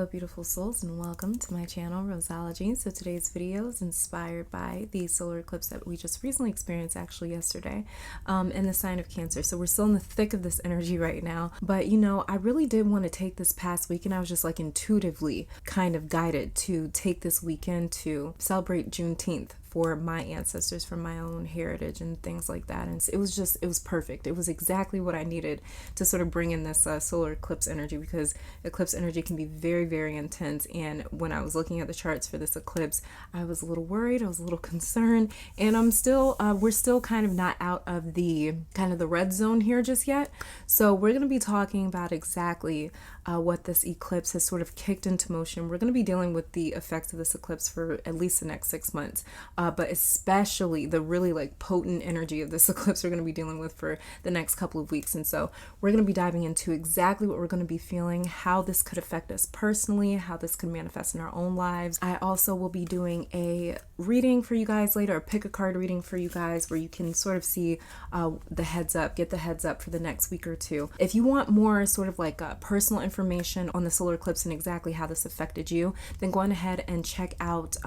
Hello beautiful souls, and welcome to my channel Roseology. So today's video is inspired by the solar eclipse that we just recently experienced, actually yesterday, in the sign of Cancer. So we're still in the thick of this energy right now, but I really did want to take this past weekend. I was just like intuitively kind of guided to take this weekend to celebrate Juneteenth for my ancestors, from my own heritage and things like that. And it was perfect. It was exactly what I needed to sort of bring in this solar eclipse energy, because eclipse energy can be very, very intense. And when I was looking at the charts for this eclipse, I was a little worried, I was a little concerned, and we're still kind of not out of the red zone here just yet. So we're going to be talking about exactly what this eclipse has sort of kicked into motion. We're going to be dealing with the effects of this eclipse for at least the next 6 months. But especially the really potent energy of this eclipse we're going to be dealing with for the next couple of weeks. And so we're going to be diving into exactly what we're going to be feeling, how this could affect us personally, how this could manifest in our own lives. I also will be doing a reading for you guys later, a pick a card reading for you guys, where you can sort of see get the heads up for the next week or two. If you want more sort of personal information on the solar eclipse and exactly how this affected you, then go on ahead and check out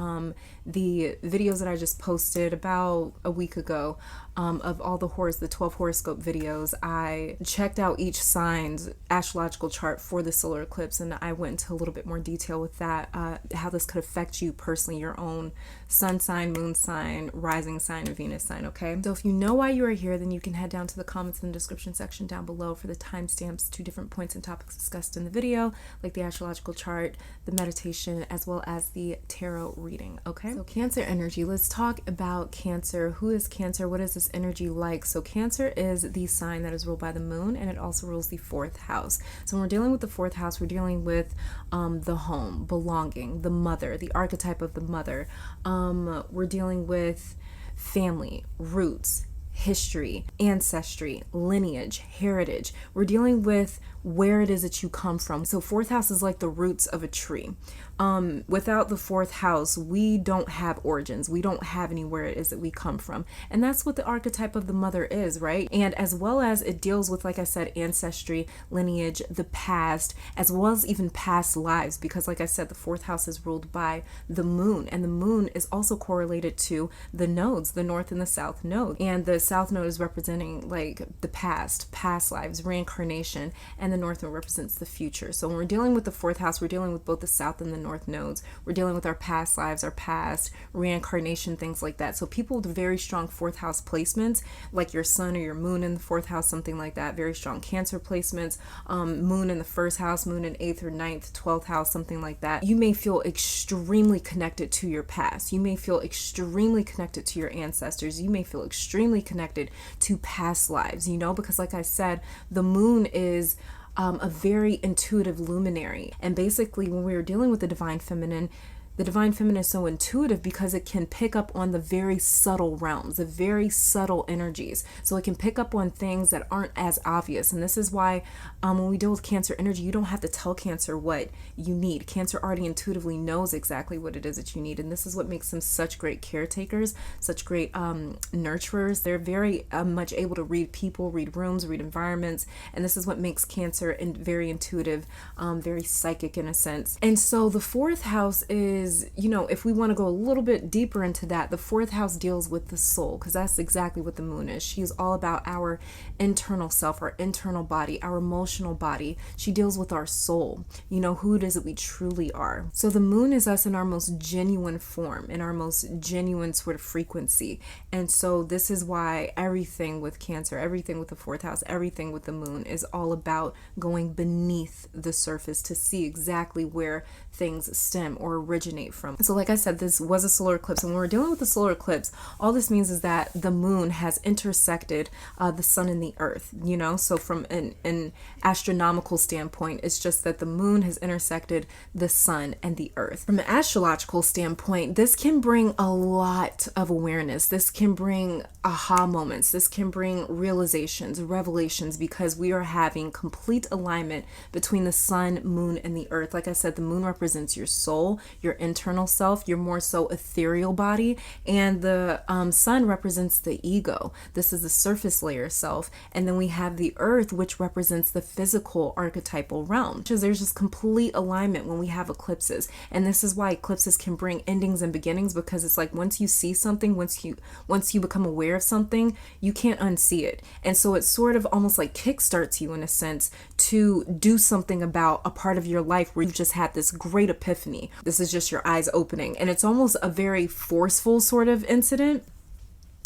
the videos that I just posted about a week ago of all the 12 horoscope videos. I checked out each sign's astrological chart for the solar eclipse, and I went into a little bit more detail with that, how this could affect you personally, your own sun sign, moon sign, rising sign, and Venus sign, okay? So if you know why you are here, then you can head down to the comments in the description section down below for the timestamps to different points and topics discussed in the video, like the astrological chart, the meditation, as well as the tarot reading, okay? So Cancer energy, let's talk about Cancer. Who is Cancer? What is this energy like? So Cancer is the sign that is ruled by the moon, and it also rules the 4th house. So when we're dealing with the 4th house, we're dealing with the home, belonging, the mother, the archetype of the mother. We're dealing with family, roots, history, ancestry, lineage, heritage. We're dealing with where it is that you come from. So 4th house is like the roots of a tree. Without the 4th house, we don't have origins. We don't have anywhere it is that we come from. And that's what the archetype of the mother is, right? And as well as it deals with, like I said, ancestry, lineage, the past, as well as even past lives, because like I said, the 4th house is ruled by the moon, and the moon is also correlated to the nodes, the north and the south node. And the south node is representing the past lives, reincarnation, and the north node represents the future. So when we're dealing with the 4th house, we're dealing with both the south and the north nodes. We're dealing with our past lives, our past, reincarnation, things like that. So people with very strong 4th house placements, like your sun or your moon in the 4th house, something like that, very strong Cancer placements, moon in the 1st house, moon in 8th or 9th, 12th house, something like that, you may feel extremely connected to your past. You may feel extremely connected to your ancestors. You may feel extremely connected to past lives, because like I said, the moon is a very intuitive luminary. And basically, when we were dealing with the divine feminine is so intuitive because it can pick up on the very subtle realms, the very subtle energies. So it can pick up on things that aren't as obvious. And this is why when we deal with Cancer energy, you don't have to tell Cancer what you need. Cancer already intuitively knows exactly what it is that you need. And this is what makes them such great caretakers, such great nurturers. They're very much able to read people, read rooms, read environments. And this is what makes Cancer very intuitive, very psychic in a sense. And so the 4th house is, if we want to go a little bit deeper into that, the 4th house deals with the soul, because that's exactly what the moon is. She is all about our internal self, our internal body, our emotional body. She deals with our soul, who it is that we truly are. So the moon is us in our most genuine form, in our most genuine sort of frequency. And so this is why everything with Cancer, everything with the 4th house, everything with the moon is all about going beneath the surface to see exactly where things stem or originate from. So like I said, this was a solar eclipse, and when we're dealing with the solar eclipse, all this means is that the moon has intersected the sun and the earth, so from an astronomical standpoint, it's just that the moon has intersected the sun and the earth. From an astrological standpoint, this can bring a lot of awareness. This can bring aha moments. This can bring realizations, revelations, because we are having complete alignment between the sun, moon, and the earth. Like I said, the moon represents your soul, your internal self, your more so ethereal body, and the sun represents the ego. This is the surface layer self. And then we have the earth, which represents the physical archetypal realm. So there's just complete alignment when we have eclipses. And this is why eclipses can bring endings and beginnings, because it's like once you see something, once you become aware of something, you can't unsee it. And so it sort of almost like kickstarts you in a sense to do something about a part of your life where you've just had this great epiphany. This is just your eyes opening. And it's almost a very forceful sort of incident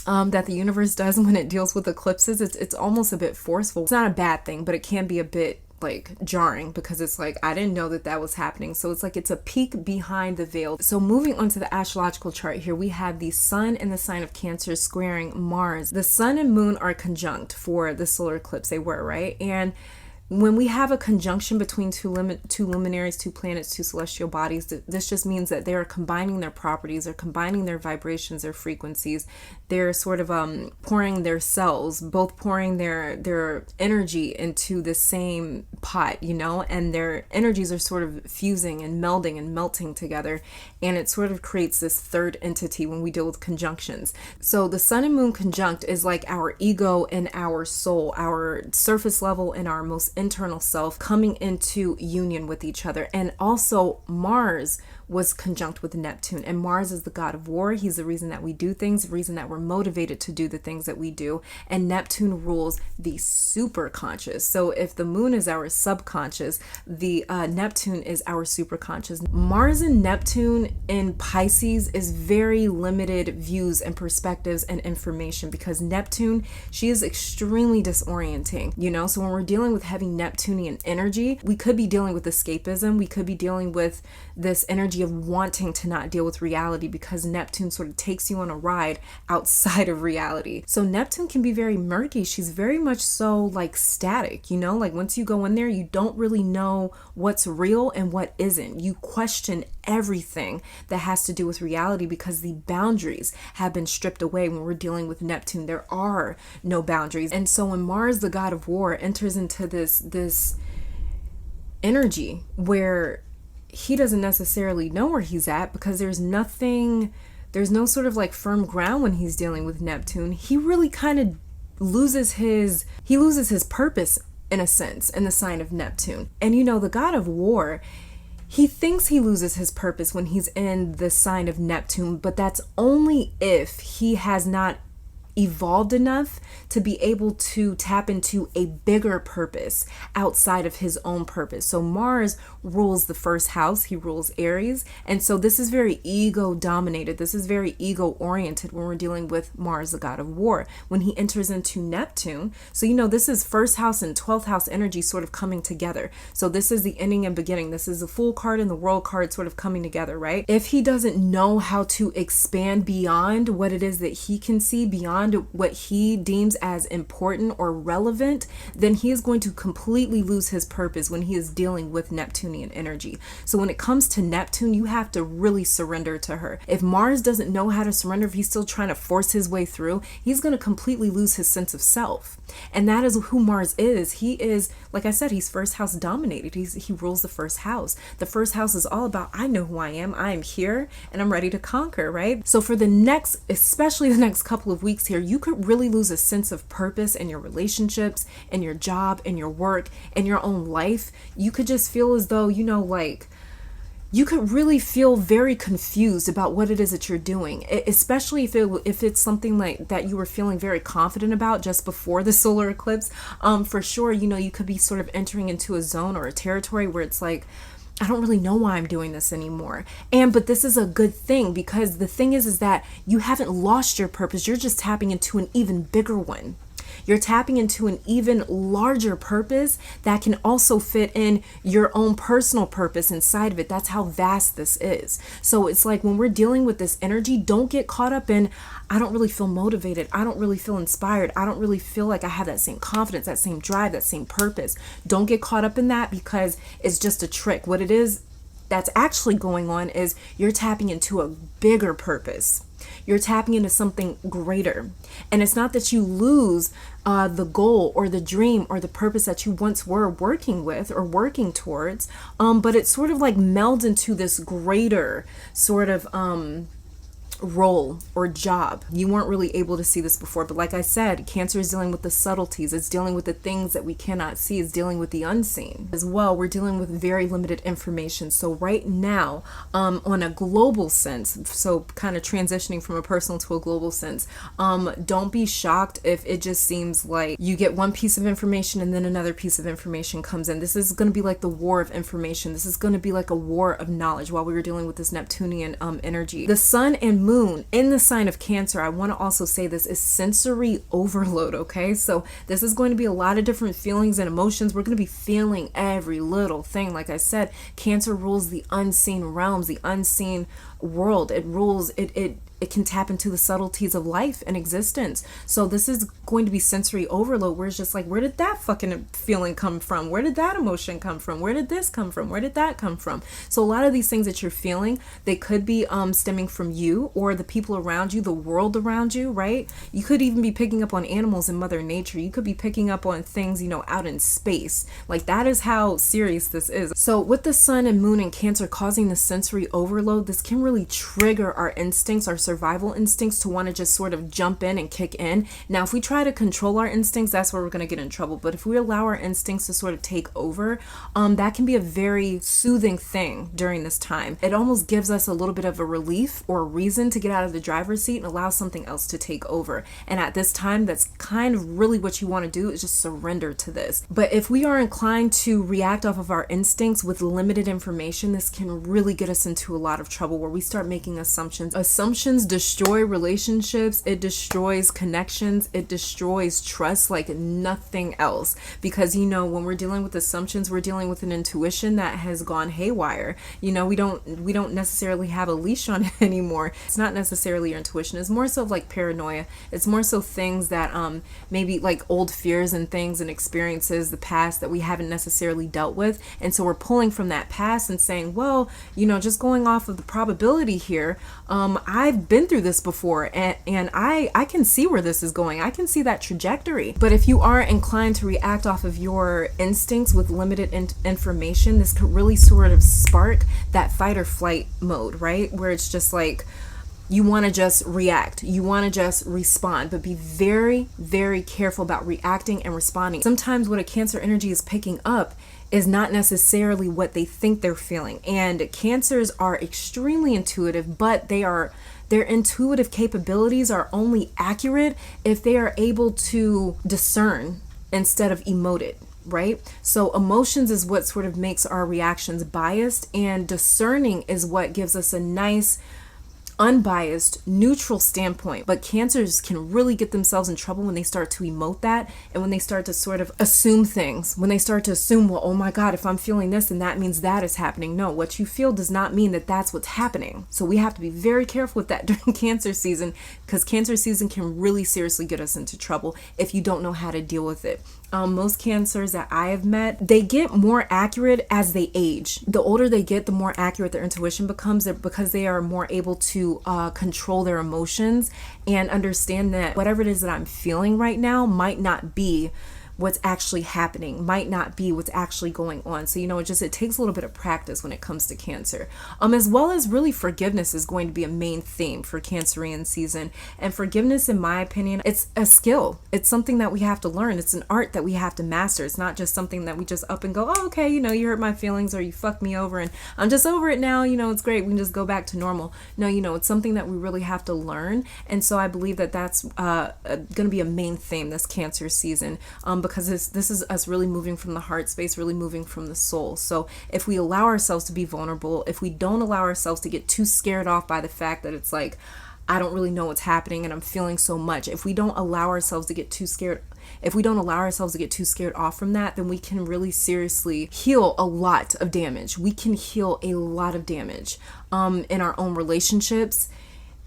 that the universe does when it deals with eclipses. It's almost a bit forceful. It's not a bad thing, but it can be a bit like jarring, because it's like, I didn't know that was happening. So it's like it's a peek behind the veil. So moving on to the astrological chart here, we have the sun in the sign of Cancer squaring Mars. The sun and moon are conjunct for the solar eclipse. They were, right? And when we have a conjunction between two luminaries, two planets, two celestial bodies, this just means that they are combining their properties, they're combining their vibrations, their frequencies. They're sort of pouring their cells, both pouring their energy into the same pot, you know, and their energies are sort of fusing and melding and melting together. And it sort of creates this third entity when we deal with conjunctions. So the sun and moon conjunct is like our ego and our soul, our surface level and our most internal self coming into union with each other. And also Mars was conjunct with Neptune, and Mars is the god of war. He's the reason that we do things, the reason that we're motivated to do the things that we do. And Neptune rules the super conscious. So if the moon is our subconscious, the Neptune is our super conscious. Mars and Neptune in Pisces is very limited views and perspectives and information, because Neptune, she is extremely disorienting, you know. So when we're dealing with heavy Neptunian energy, we could be dealing with escapism. We could be dealing with this energy of wanting to not deal with reality, because Neptune sort of takes you on a ride outside of reality. So Neptune can be very murky. She's very much so like static, you know, like once you go in there, you don't really know what's real and what isn't. You question everything that has to do with reality, because the boundaries have been stripped away. When we're dealing with Neptune, there are no boundaries. And so when Mars, the god of war, enters into this energy where he doesn't necessarily know where he's at, because there's no sort of like firm ground when he's dealing with Neptune. He really kind of loses his purpose in a sense in the sign of Neptune. And you know, the god of war, he thinks he loses his purpose when he's in the sign of Neptune, but that's only if he has not evolved enough to be able to tap into a bigger purpose outside of his own purpose. So Mars rules the first house, he rules Aries, and so this is very ego dominated. This is very ego oriented when we're dealing with Mars, the god of war. When he enters into Neptune, so you know, this is first house and 12th house energy sort of coming together. So this is the ending and beginning. This is the Fool card and the World card sort of coming together, right? If he doesn't know how to expand beyond what it is that he can see, beyond what he deems as important or relevant, then he is going to completely lose his purpose when he is dealing with Neptunian energy. So when it comes to Neptune, you have to really surrender to her. If Mars doesn't know how to surrender, if he's still trying to force his way through, he's going to completely lose his sense of self. And that is who Mars is. He is, like I said, he's first house dominated. He rules the first house. The first house is all about, I know who I am here, and I'm ready to conquer, right? So for the next, especially the next couple of weeks here, you could really lose a sense of purpose in your relationships, in your job, in your work, in your own life. You could just feel as though, you know, like, you could really feel very confused about what it is that you're doing, especially if it's something like that you were feeling very confident about just before the solar eclipse. For sure, you know, you could be sort of entering into a zone or a territory where it's like, I don't really know why I'm doing this anymore. But this is a good thing, because the thing is that you haven't lost your purpose. You're just tapping into an even bigger one. You're tapping into an even larger purpose that can also fit in your own personal purpose inside of it. That's how vast this is. So it's like when we're dealing with this energy, don't get caught up in, I don't really feel motivated. I don't really feel inspired. I don't really feel like I have that same confidence, that same drive, that same purpose. Don't get caught up in that, because it's just a trick. What it is, that's actually going on is you're tapping into a bigger purpose. You're tapping into something greater. And it's not that you lose the goal or the dream or the purpose that you once were working with or working towards, but it's sort of like melds into this greater sort of role or job. You weren't really able to see this before, but like I said, Cancer is dealing with the subtleties. It's dealing with the things that we cannot see. It's dealing with the unseen as well. We're dealing with very limited information. So right now, on a global sense, so kind of transitioning from a personal to a global sense, don't be shocked if it just seems like you get one piece of information and then another piece of information comes in. This is going to be like the war of information. This is going to be like a war of knowledge while we were dealing with this Neptunian energy. The sun and moon in the sign of Cancer, I want to also say this, is sensory overload, okay? So this is going to be a lot of different feelings and emotions. We're going to be feeling every little thing. Like I said, Cancer rules the unseen realms, the unseen world. It rules, it can tap into the subtleties of life and existence. So this is going to be sensory overload, where it's just like, where did that fucking feeling come from? Where did that emotion come from? Where did this come from? Where did that come from? So a lot of these things that you're feeling, they could be stemming from you or the people around you, the world around you, right? You could even be picking up on animals in Mother Nature. You could be picking up on things, out in space. Like, that is how serious this is. So with the sun and moon and Cancer causing the sensory overload, this can really trigger our instincts, our survival instincts, to want to just sort of jump in and kick in. Now, if we try to control our instincts, that's where we're going to get in trouble. But if we allow our instincts to sort of take over, that can be a very soothing thing during this time. It almost gives us a little bit of a relief or a reason to get out of the driver's seat and allow something else to take over. And at this time, that's kind of really what you want to do, is just surrender to this. But if we are inclined to react off of our instincts with limited information, this can really get us into a lot of trouble, where we start making assumptions. Assumptions destroy relationships, it destroys connections, it destroys trust like nothing else. Because when we're dealing with assumptions, we're dealing with an intuition that has gone haywire. We don't necessarily have a leash on it anymore. It's not necessarily your intuition. It's more so like paranoia. It's more so things that maybe like old fears and things and experiences, the past that we haven't necessarily dealt with. And so we're pulling from that past and saying, well, just going off of the probability here, I've been through this before, and I can see where this is going. I can see that trajectory. But if you are inclined to react off of your instincts with limited information, this could really sort of spark that fight or flight mode, right? Where it's just like, you want to just react. You want to just respond, but be very, very careful about reacting and responding. Sometimes what a Cancer energy is picking up is not necessarily what they think they're feeling. And Cancers are extremely intuitive, but their intuitive capabilities are only accurate if they are able to discern instead of emote it. Right? So emotions is what sort of makes our reactions biased, and discerning is what gives us a nice, unbiased, neutral standpoint. But Cancers can really get themselves in trouble when they start to emote that, and when they start to sort of assume things, when they start to assume, well, oh my God, if I'm feeling this, then that means that is happening. No, what you feel does not mean that that's what's happening. So we have to be very careful with that during Cancer season, because Cancer season can really seriously get us into trouble if you don't know how to deal with it. Most Cancers that I have met, they get more accurate as they age. The older they get, the more accurate their intuition becomes, because they are more able to control their emotions and understand that whatever it is that I'm feeling right now might not be what's actually happening, might not be what's actually going on. So, it takes a little bit of practice when it comes to Cancer. As well as really forgiveness is going to be a main theme for Cancerian season. And forgiveness, in my opinion, it's a skill. It's something that we have to learn. It's an art that we have to master. It's not just something that we just up and go, oh, okay, you hurt my feelings, or you fucked me over and I'm just over it now. It's great. We can just go back to normal. No, it's something that we really have to learn. And so I believe that that's going to be a main theme this Cancer season, because this is us really moving from the heart space, really moving from the soul. So if we allow ourselves to be vulnerable, if we don't allow ourselves to get too scared off by the fact that it's like, I don't really know what's happening and I'm feeling so much, if we don't allow ourselves to get too scared, off from that, then we can really seriously heal a lot of damage. We can heal a lot of damage in our own relationships,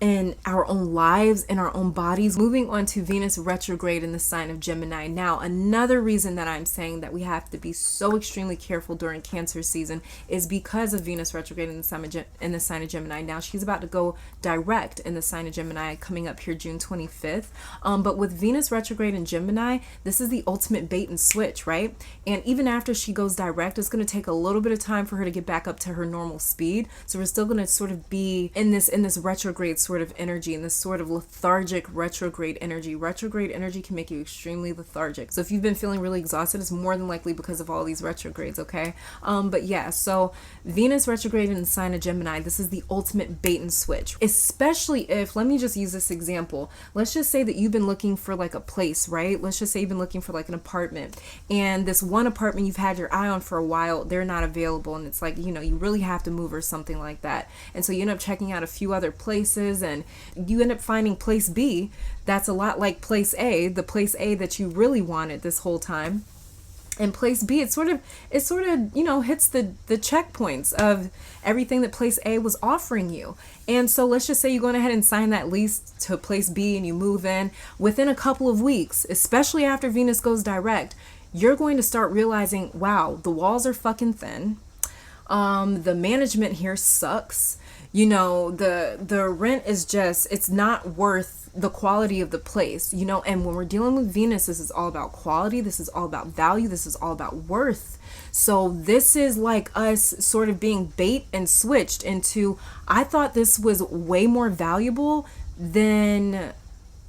in our own lives, in our own bodies. Moving on to Venus retrograde in the sign of Gemini. Now, another reason that I'm saying that we have to be so extremely careful during Cancer season is because of Venus retrograde in the sign of Gemini. Now, she's about to go direct in the sign of Gemini coming up here June 25th. But with Venus retrograde in Gemini, this is the ultimate bait and switch, right? And even after she goes direct, it's going to take a little bit of time for her to get back up to her normal speed. So we're still going to sort of be in this retrograde sort of energy, in this sort of lethargic retrograde energy. Retrograde energy can make you extremely lethargic. So if you've been feeling really exhausted, it's more than likely because of all these retrogrades, okay? But yeah, so Venus retrograde in the sign of Gemini, this is the ultimate bait and switch. Especially if, let me just use this example. Let's just say that you've been looking for like a place, right? Let's just say you've been looking for like an apartment, and this one apartment you've had your eye on for a while, they're not available, and it's like, you know, you really have to move or something like that. And so you end up checking out a few other places, and you end up finding place B that's a lot like place A, the place A that you really wanted this whole time. And place B, it sort of, you know, hits the checkpoints of everything that place A was offering you. And so let's just say you go ahead and sign that lease to place B and you move in. Within a couple of weeks, especially after Venus goes direct, you're going to start realizing, wow, the walls are fucking thin. The management here sucks. You know, the rent is just, it's not worth the quality of the place, you know. And when we're dealing with Venus, this is all about quality. This is all about value. This is all about worth. So this is like us sort of being bait and switched into, I thought this was way more valuable than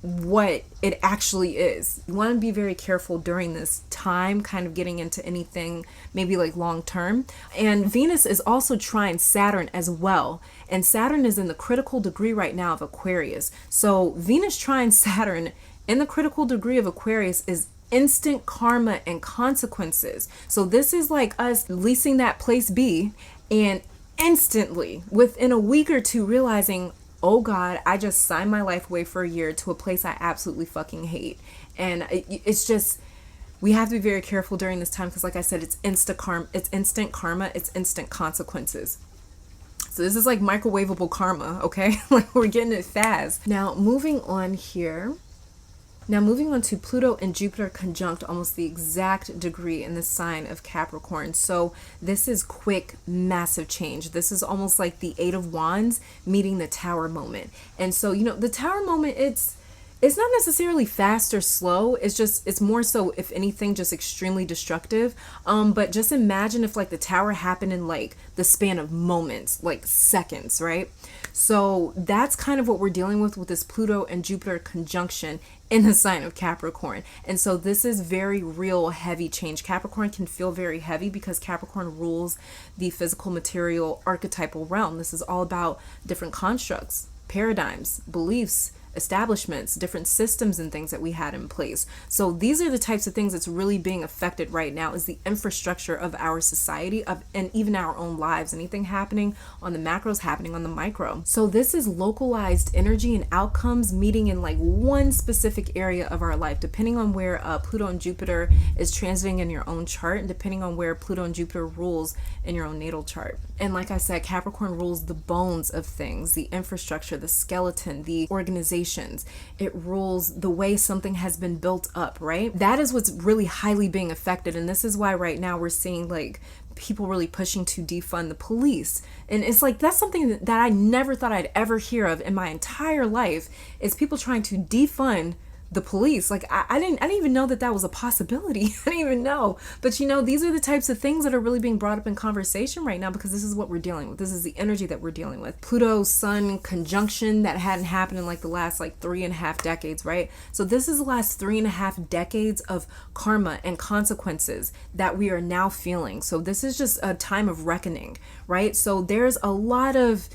what it actually is. You want to be very careful during this time, kind of getting into anything maybe like long term. And Venus is also trine Saturn as well. And Saturn is in the critical degree right now of Aquarius. So Venus trine Saturn in the critical degree of Aquarius is instant karma and consequences. So this is like us leasing that place B and instantly within a week or two realizing, oh God, I just signed my life away for a year to a place I absolutely fucking hate. And it's just, we have to be very careful during this time because, like I said, it's instant karma, it's instant consequences. So this is like microwavable karma, okay? Like we're getting it fast. Now moving on to Pluto and Jupiter conjunct almost the exact degree in the sign of Capricorn. So this is quick, massive change. This is almost like the Eight of Wands meeting the Tower moment. And so, you know, the Tower moment, it's not necessarily fast or slow. It's more so, if anything, just extremely destructive. But just imagine if like the Tower happened in like the span of moments, like seconds, right? So that's kind of what we're dealing with this Pluto and Jupiter conjunction in the sign of Capricorn. And so this is very real heavy change. Capricorn can feel very heavy because Capricorn rules the physical material archetypal realm. This is all about different constructs, paradigms, beliefs, establishments, different systems and things that we had in place. So these are the types of things that's really being affected right now, is the infrastructure of our society, and even our own lives. Anything happening on the macros happening on the micro. So this is localized energy and outcomes meeting in like one specific area of our life, depending on where Pluto and Jupiter is transiting in your own chart, and depending on where Pluto and Jupiter rules in your own natal chart. And like I said, Capricorn rules the bones of things, the infrastructure, the skeleton, the organization. It rules the way something has been built up, right? That is what's really highly being affected. And this is why right now we're seeing like people really pushing to defund the police. And it's like, that's something that I never thought I'd ever hear of in my entire life, is people trying to defund the police. Like I didn't even know that was a possibility. I didn't even know. But you know, these are the types of things that are really being brought up in conversation right now, because this is what we're dealing with. This is the energy that we're dealing with. Pluto Sun conjunction that hadn't happened in like the last like 3.5 decades, right? So this is the last 3.5 decades of karma and consequences that we are now feeling. So this is just a time of reckoning, right? So there's a lot of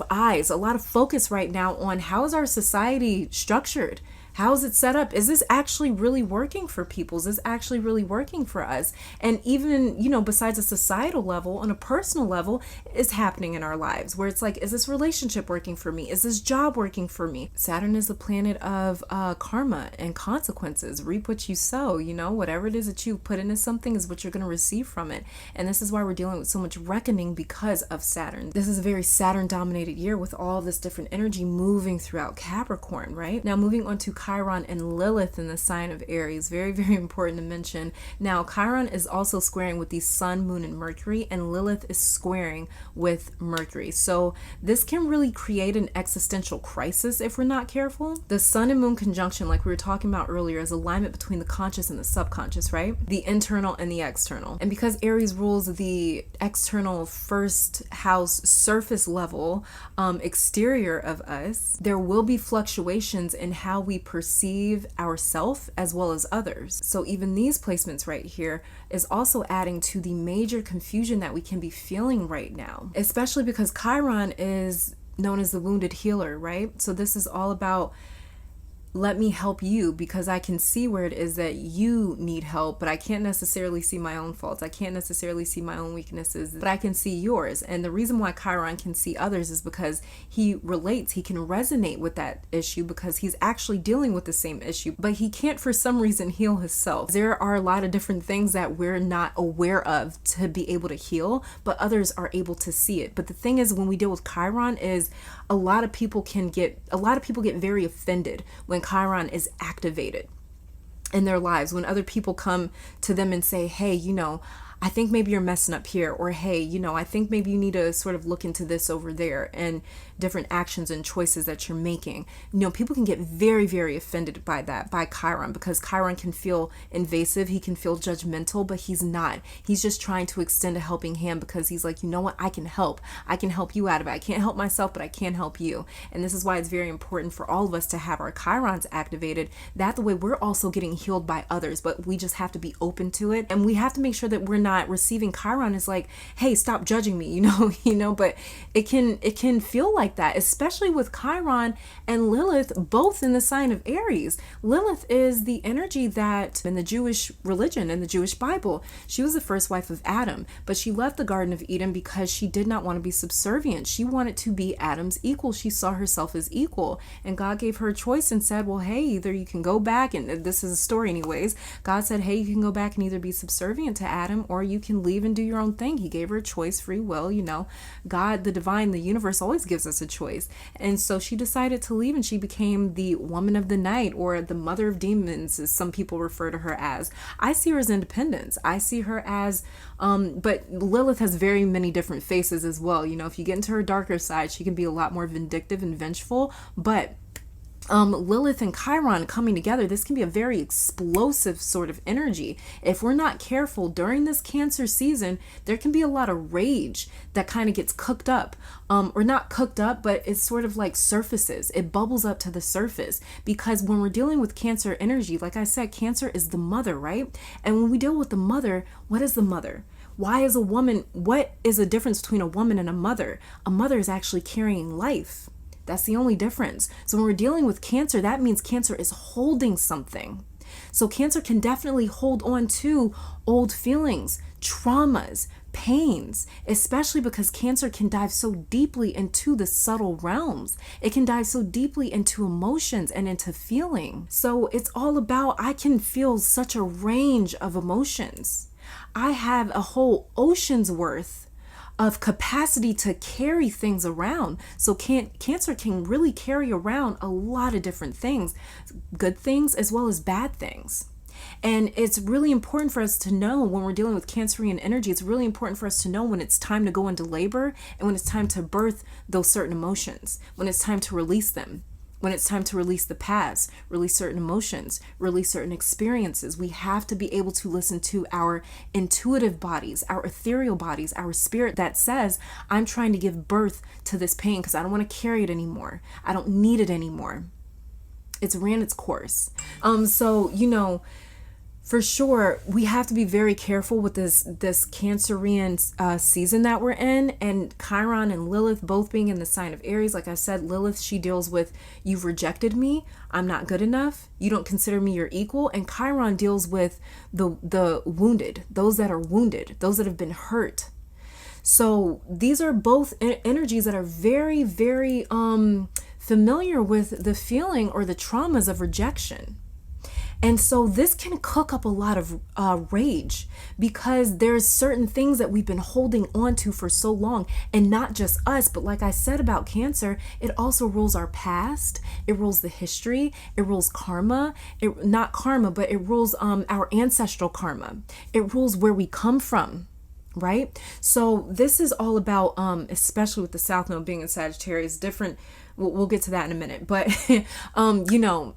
eyes, a lot of focus right now on how is our society structured? How is it set up? Is this actually really working for people? Is this actually really working for us? And even, besides a societal level, on a personal level, is happening in our lives where it's like, is this relationship working for me? Is this job working for me? Saturn is the planet of karma and consequences. Reap what you sow, whatever it is that you put into something is what you're going to receive from it. And this is why we're dealing with so much reckoning because of Saturn. This is a very Saturn dominated year with all this different energy moving throughout Capricorn, right? Now moving on to Chiron and Lilith in the sign of Aries. Very, very important to mention. Now, Chiron is also squaring with the Sun, Moon, and Mercury, and Lilith is squaring with Mercury. So this can really create an existential crisis if we're not careful. The Sun and Moon conjunction, like we were talking about earlier, is alignment between the conscious and the subconscious, right? The internal and the external. And because Aries rules the external first house surface level exterior of us, there will be fluctuations in how we perceive ourselves as well as others. So even these placements right here is also adding to the major confusion that we can be feeling right now, especially because Chiron is known as the wounded healer, right? So this is all about, let me help you because I can see where it is that you need help, but I can't necessarily see my own faults. I can't necessarily see my own weaknesses, but I can see yours. And the reason why Chiron can see others is because he relates, he can resonate with that issue because he's actually dealing with the same issue, but he can't for some reason heal himself. There are a lot of different things that we're not aware of to be able to heal, but others are able to see it. But the thing is, when we deal with Chiron is a lot of people get very offended when Chiron is activated in their lives, when other people come to them and say, hey, I think maybe you're messing up here, or hey, I think maybe you need to sort of look into this over there, and different actions and choices that you're making. People can get very, very offended by that, by Chiron, because Chiron can feel invasive, he can feel judgmental, but he's not. He's just trying to extend a helping hand because he's like, you know what, I can help you out of it. I can't help myself, but I can help you. And this is why it's very important for all of us to have our Chirons activated. That the way we're also getting healed by others, but we just have to be open to it. And we have to make sure that we're not receiving Chiron as like, hey, stop judging me, but it can feel like that, especially with Chiron and Lilith both in the sign of Aries. Lilith is the energy that in the Jewish religion, in the Jewish Bible, she was the first wife of Adam, but she left the Garden of Eden because she did not want to be subservient. She wanted to be Adam's equal. She saw herself as equal, and God gave her a choice and said, well, hey, either you can go back, and this is a story anyways, God said, hey, you can go back and either be subservient to Adam or you can leave and do your own thing. He gave her a choice, free will. God, the divine, the universe always gives us a choice. And so she decided to leave, and she became the woman of the night, or the mother of demons, as some people refer to her as. I see her as independence. I see her as, but Lilith has very many different faces as well. If you get into her darker side, she can be a lot more vindictive and vengeful, but Lilith and Chiron coming together, this can be a very explosive sort of energy. If we're not careful during this Cancer season, there can be a lot of rage that kind of gets cooked up, or not cooked up, but it's sort of like surfaces. It bubbles up to the surface because when we're dealing with Cancer energy, like I said, Cancer is the mother, right? And when we deal with the mother, what is the mother? Why is a woman, what is the difference between a woman and a mother? A mother is actually carrying life. That's the only difference. So when we're dealing with Cancer, that means Cancer is holding something. So Cancer can definitely hold on to old feelings, traumas, pains, especially because Cancer can dive so deeply into the subtle realms. It can dive so deeply into emotions and into feeling. So it's all about, I can feel such a range of emotions. I have a whole ocean's worth of capacity to carry things around. So Cancer can really carry around a lot of different things, good things as well as bad things. And it's really important for us to know when we're dealing with Cancerian energy, it's really important for us to know when it's time to go into labor and when it's time to birth those certain emotions, when it's time to release them. When it's time to release the past, release certain emotions, release certain experiences. We have to be able to listen to our intuitive bodies, our ethereal bodies, our spirit that says, I'm trying to give birth to this pain because I don't want to carry it anymore. I don't need it anymore. It's ran its course. So, for sure, we have to be very careful with this Cancerian season that we're in, and Chiron and Lilith both being in the sign of Aries. Like I said, Lilith, she deals with, you've rejected me, I'm not good enough, you don't consider me your equal, and Chiron deals with the wounded, those that are wounded, those that have been hurt. So these are both energies that are very, very familiar with the feeling or the traumas of rejection. And so this can cook up a lot of rage, because there's certain things that we've been holding on to for so long, and not just us, but like I said about Cancer, it also rules our past, it rules the history, it rules karma, not karma, but it rules our ancestral karma, it rules where we come from. Right? So this is all about, especially with the South Node being in Sagittarius, different, we'll get to that in a minute, but, you know,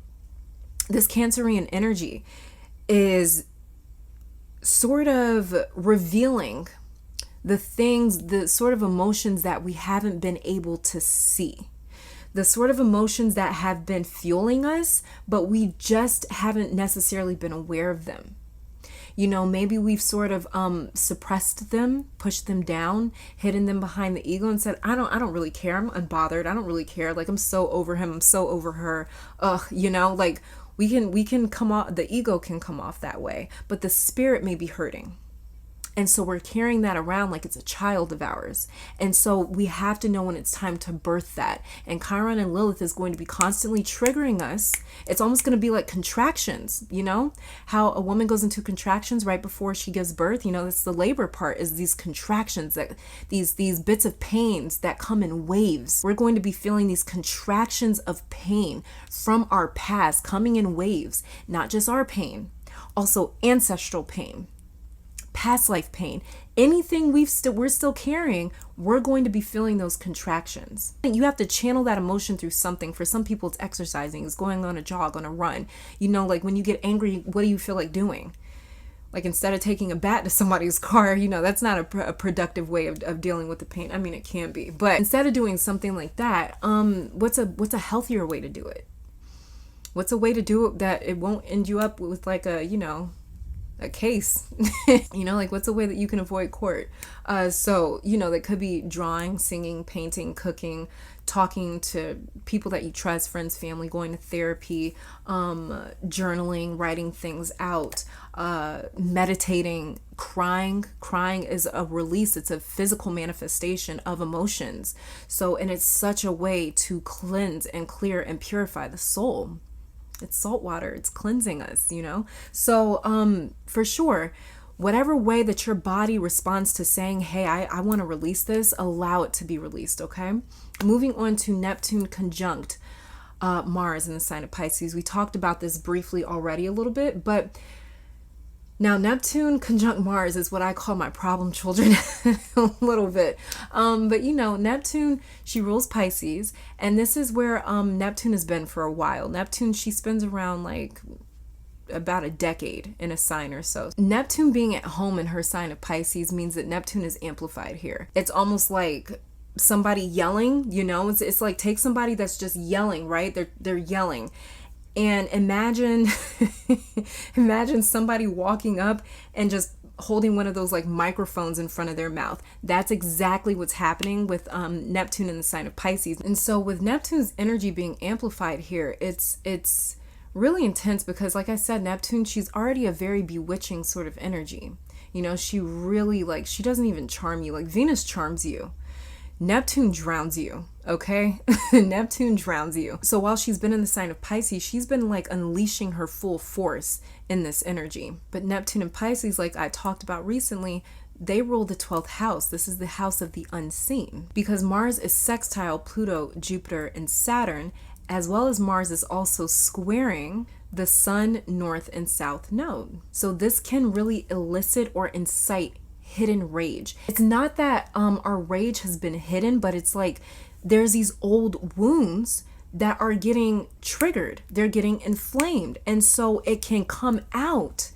this Cancerian energy is sort of revealing the things, the sort of emotions that we haven't been able to see, the sort of emotions that have been fueling us, but we just haven't necessarily been aware of them. You know, maybe we've sort of suppressed them, pushed them down, hidden them behind the ego and said, I don't really care. I'm unbothered. I don't really care. Like, I'm so over him. I'm so over her. You know, like we can come off, the ego can come off that way, but the spirit may be hurting. And so we're carrying that around like it's a child of ours. And so we have to know when it's time to birth that. And Chiron and Lilith is going to be constantly triggering us. It's almost going to be like contractions, you know, how a woman goes into contractions right before she gives birth. You know, that's the labor part, is these contractions, that these bits of pains that come in waves. We're going to be feeling these contractions of pain from our past coming in waves, not just our pain, also ancestral pain, past life pain, anything we're still carrying, we're going to be feeling those contractions. You have to channel that emotion through something. For some people, it's exercising, it's going on a jog, on a run. You know, like when you get angry, what do you feel like doing? Like, instead of taking a bat to somebody's car, you know, that's not a productive way of dealing with the pain. I mean, it can be, but instead of doing something like that, what's a healthier way to do it? What's a way to do it that it won't end you up with like a, you know, a case? You know, like, what's a way that you can avoid court? So, you know, that could be drawing, singing, painting, cooking, talking to people that you trust, friends, family, going to therapy, journaling, writing things out, meditating, crying. Crying is a release. It's a physical manifestation of emotions. So, and it's such a way to cleanse and clear and purify the soul. It's salt water. It's cleansing us, you know? So, for sure, whatever way that your body responds to saying, hey, I want to release this, allow it to be released, okay? Moving on to Neptune conjunct Mars in the sign of Pisces. We talked about this briefly already a little bit, but now Neptune conjunct Mars is what I call my problem children a little bit. But you know, Neptune, she rules Pisces, and this is where Neptune has been for a while. Neptune, she spends around like about a decade in a sign or so. Neptune being at home in her sign of Pisces means that Neptune is amplified here. It's almost like somebody yelling, you know, it's like, take somebody that's just yelling, right? They're yelling. And imagine somebody walking up and just holding one of those like microphones in front of their mouth. That's exactly what's happening with Neptune in the sign of Pisces. And so with Neptune's energy being amplified here, it's really intense, because like I said, Neptune, she's already a very bewitching sort of energy. You know, she really, like, she doesn't even charm you. Like, Venus charms you. Neptune drowns you, okay? Neptune drowns you. So while she's been in the sign of Pisces, she's been like unleashing her full force in this energy. But Neptune and Pisces, like I talked about recently, they rule the 12th house. This is the house of the unseen, because Mars is sextile Pluto, Jupiter, and Saturn, as well as Mars is also squaring the Sun, North, and South node. So this can really elicit or incite hidden rage. It's not that our rage has been hidden, but it's like there's these old wounds that are getting triggered. They're getting inflamed. And so it can come out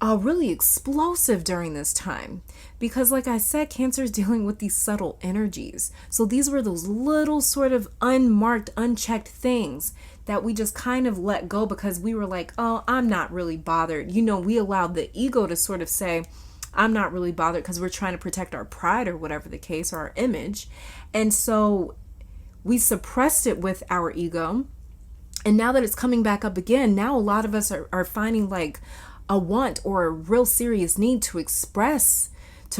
really explosive during this time, because like I said, Cancer is dealing with these subtle energies. So these were those little sort of unmarked, unchecked things that we just kind of let go because we were like, oh, I'm not really bothered. We allowed the ego to sort of say, I'm not really bothered, because we're trying to protect our pride or whatever the case, or our image. And so we suppressed it with our ego. And now that it's coming back up again, now a lot of us are finding like a want or a real serious need to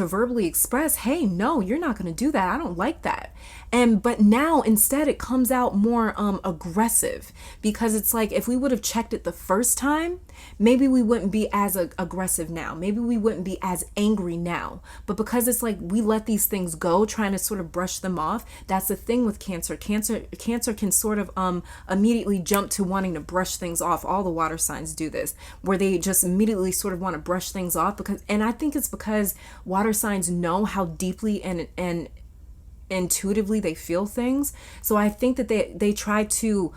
verbally express, hey, no, you're not going to do that. I don't like that. But now instead it comes out more aggressive, because it's like if we would have checked it the first time, maybe we wouldn't be as aggressive now. Maybe we wouldn't be as angry now. But because it's like we let these things go, trying to sort of brush them off. That's the thing with Cancer. Cancer can sort of immediately jump to wanting to brush things off. All the water signs do this, where they just immediately sort of want to brush things off, and I think it's because water signs know how deeply and intuitively they feel things. So I think that they try to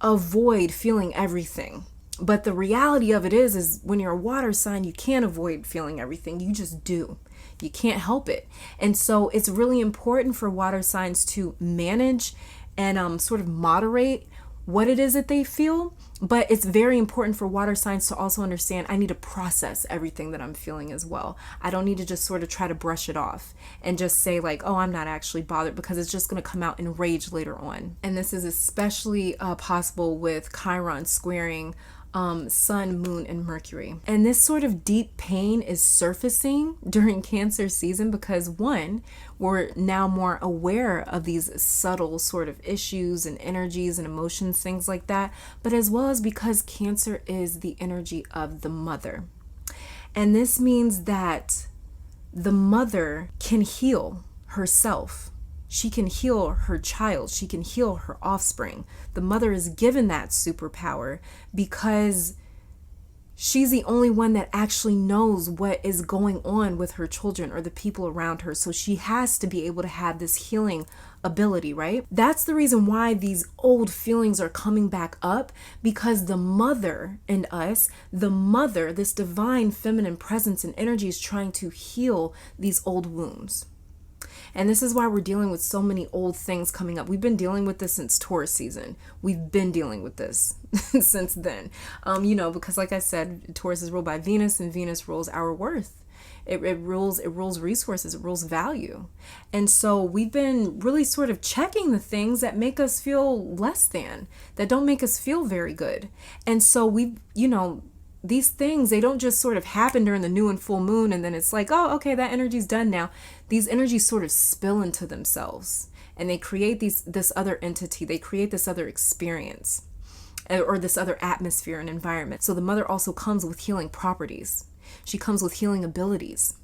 avoid feeling everything. But the reality of it is when you're a water sign, you can't avoid feeling everything. You just do. You can't help it. And so it's really important for water signs to manage and sort of moderate what it is that they feel. But it's very important for water signs to also understand, I need to process everything that I'm feeling as well. I don't need to just sort of try to brush it off and just say like, oh, I'm not actually bothered, because it's just going to come out in rage later on. And this is especially possible with Chiron squaring Sun, Moon, and Mercury. And this sort of deep pain is surfacing during Cancer season because, one, we're now more aware of these subtle sort of issues and energies and emotions, things like that, but as well as because Cancer is the energy of the mother. And this means that the mother can heal herself. She can heal her child. She can heal her offspring. The mother is given that superpower because she's the only one that actually knows what is going on with her children or the people around her. So she has to be able to have this healing ability, right? That's the reason why these old feelings are coming back up, because the mother in us, the mother, this divine feminine presence and energy, is trying to heal these old wounds. And this is why we're dealing with so many old things coming up. We've been dealing with this since Taurus season. We've been dealing with this since then. Because like I said, Taurus is ruled by Venus, and Venus rules our worth. It rules resources, it rules value. And so we've been really sort of checking the things that make us feel less than, that don't make us feel very good. And so these things, they don't just sort of happen during the new and full moon and then it's like, oh, okay, that energy's done now. These energies sort of spill into themselves and they create this other entity. They create this other experience or this other atmosphere and environment. So the mother also comes with healing properties. She comes with healing abilities.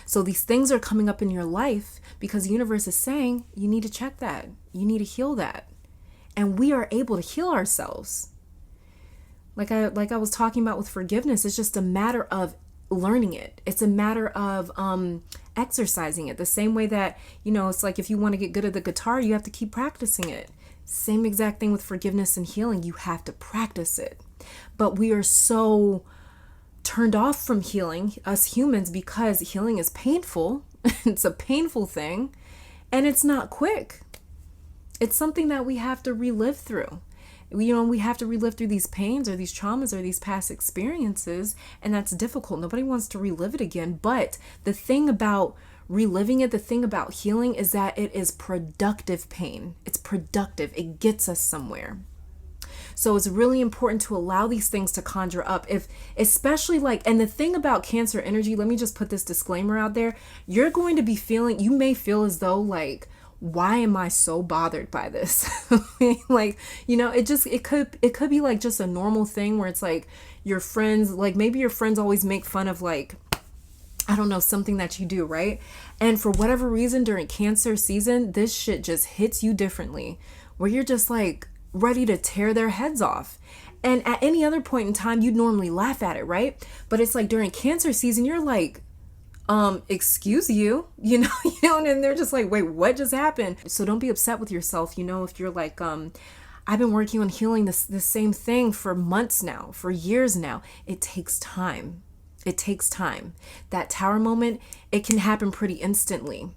So these things are coming up in your life because the universe is saying, you need to check that. You need to heal that. And we are able to heal ourselves. Like I was talking about with forgiveness, it's just a matter of learning it. It's a matter of exercising it. The same way that, it's like if you want to get good at the guitar, you have to keep practicing it. Same exact thing with forgiveness and healing. You have to practice it. But we are so turned off from healing, us humans, because healing is painful. It's a painful thing. And it's not quick. It's something that we have to relive through. We have to relive through these pains or these traumas or these past experiences, and that's difficult. Nobody wants to relive it again. But the thing about reliving it, the thing about healing, is that it is productive pain. It's productive. It gets us somewhere. So it's really important to allow these things to conjure up. Especially and the thing about Cancer energy, let me just put this disclaimer out there. You're going to be you may feel as though why am I so bothered by this? It could be like just a normal thing where it's like your friends, maybe your friends always make fun of I don't know, something that you do, right? And for whatever reason during Cancer season, this shit just hits you differently, where you're just ready to tear their heads off. And at any other point in time, you'd normally laugh at it, right? But it's during Cancer season, you're excuse you, and they're just wait, what just happened? So don't be upset with yourself, if you're I've been working on healing this same thing for months now, for years now. It takes time. It takes time. That tower moment, it can happen pretty instantly.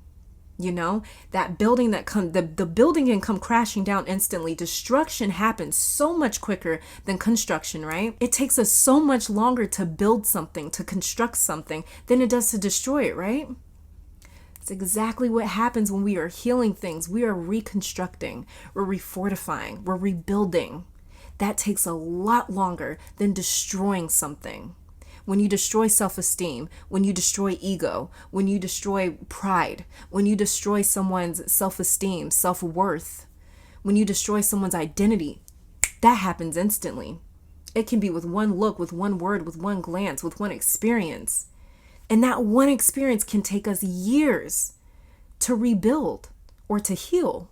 You know, that building the building can come crashing down instantly. Destruction happens so much quicker than construction, right? It takes us so much longer to build something, to construct something, than it does to destroy it, right? It's exactly what happens when we are healing things. We are reconstructing, we're refortifying, we're rebuilding. That takes a lot longer than destroying something. When you destroy self-esteem, when you destroy ego, when you destroy pride, when you destroy someone's self-esteem, self-worth, when you destroy someone's identity, that happens instantly. It can be with one look, with one word, with one glance, with one experience. And that one experience can take us years to rebuild or to heal.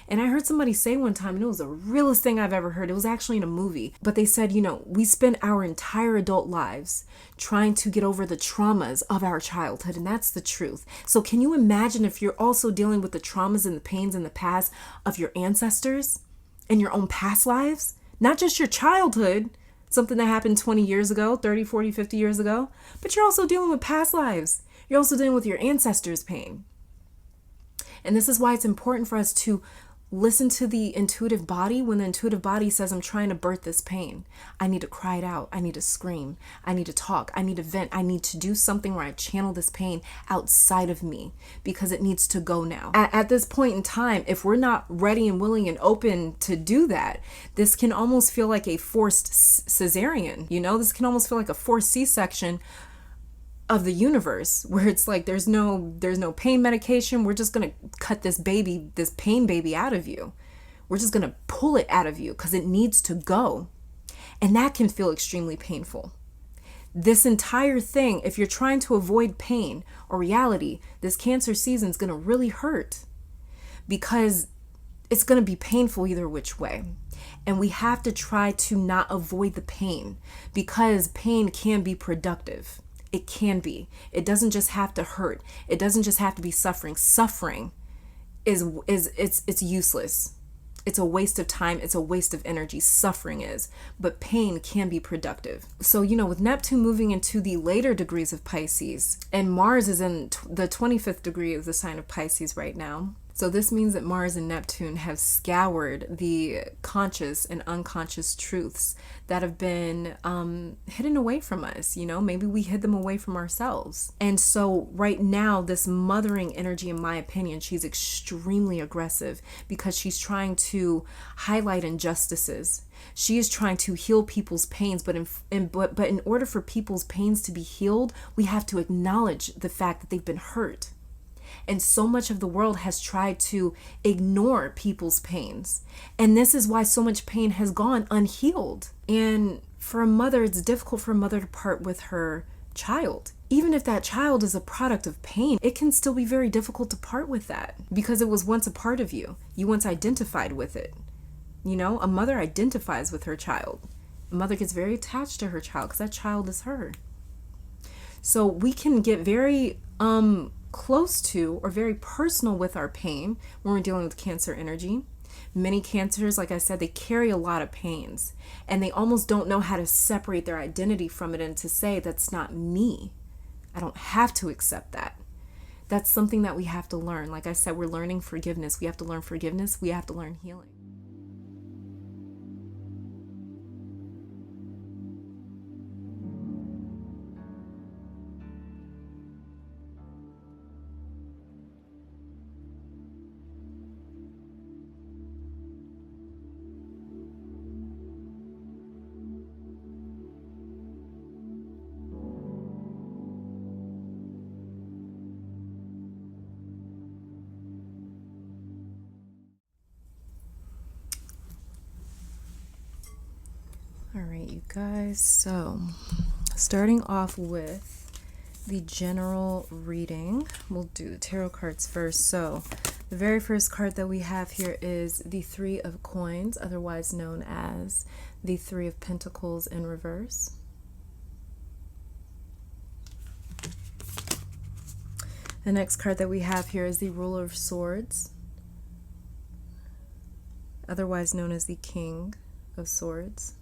And I heard somebody say one time, and it was the realest thing I've ever heard. It was actually in a movie. But they said, we spend our entire adult lives trying to get over the traumas of our childhood. And that's the truth. So can you imagine if you're also dealing with the traumas and the pains in the past of your ancestors and your own past lives? Not just your childhood, something that happened 20 years ago, 30, 40, 50 years ago. But you're also dealing with past lives. You're also dealing with your ancestors' pain. And this is why it's important for us to listen to the intuitive body. When the intuitive body says, I'm trying to birth this pain, I need to cry it out. I need to scream. I need to talk. I need to vent. I need to do something where I channel this pain outside of me because it needs to go now. At this point in time, if we're not ready and willing and open to do that, this can almost feel like a forced cesarean. This can almost feel like a forced C-section of the universe, where it's like there's no pain medication. We're just gonna cut this pain baby out of you. We're just gonna pull it out of you because it needs to go. And that can feel extremely painful. This entire thing, if you're trying to avoid pain or reality, this Cancer season is gonna really hurt because it's gonna be painful either which way. And we have to try to not avoid the pain because pain can be productive. It can be. It doesn't just have to hurt. It doesn't just have to be suffering. Suffering it's useless. It's a waste of time. It's a waste of energy. Suffering is. But pain can be productive. So, with Neptune moving into the later degrees of Pisces, and Mars is in the 25th degree of the sign of Pisces right now. So this means that Mars and Neptune have scoured the conscious and unconscious truths that have been hidden away from us. Maybe we hid them away from ourselves. And so right now, this mothering energy, in my opinion, she's extremely aggressive because she's trying to highlight injustices. She is trying to heal people's pains, but in order for people's pains to be healed, we have to acknowledge the fact that they've been hurt. And so much of the world has tried to ignore people's pains. And this is why so much pain has gone unhealed. And for a mother, it's difficult for a mother to part with her child. Even if that child is a product of pain, it can still be very difficult to part with that because it was once a part of you. You once identified with it. A mother identifies with her child. A mother gets very attached to her child because that child is her. So we can get very close to or very personal with our pain when we're dealing with Cancer energy. Many Cancers, like I said, they carry a lot of pains and they almost don't know how to separate their identity from it and to say, that's not me. I don't have to accept that. That's something that we have to learn. Like I said, we're learning forgiveness. We have to learn forgiveness. We have to learn healing. All right, you guys. So, starting off with the general reading, we'll do the tarot cards first. So, the very first card that we have here is the Three of Coins, otherwise known as the Three of Pentacles in reverse. The next card that we have here is the Ruler of Swords, otherwise known as the King of Swords.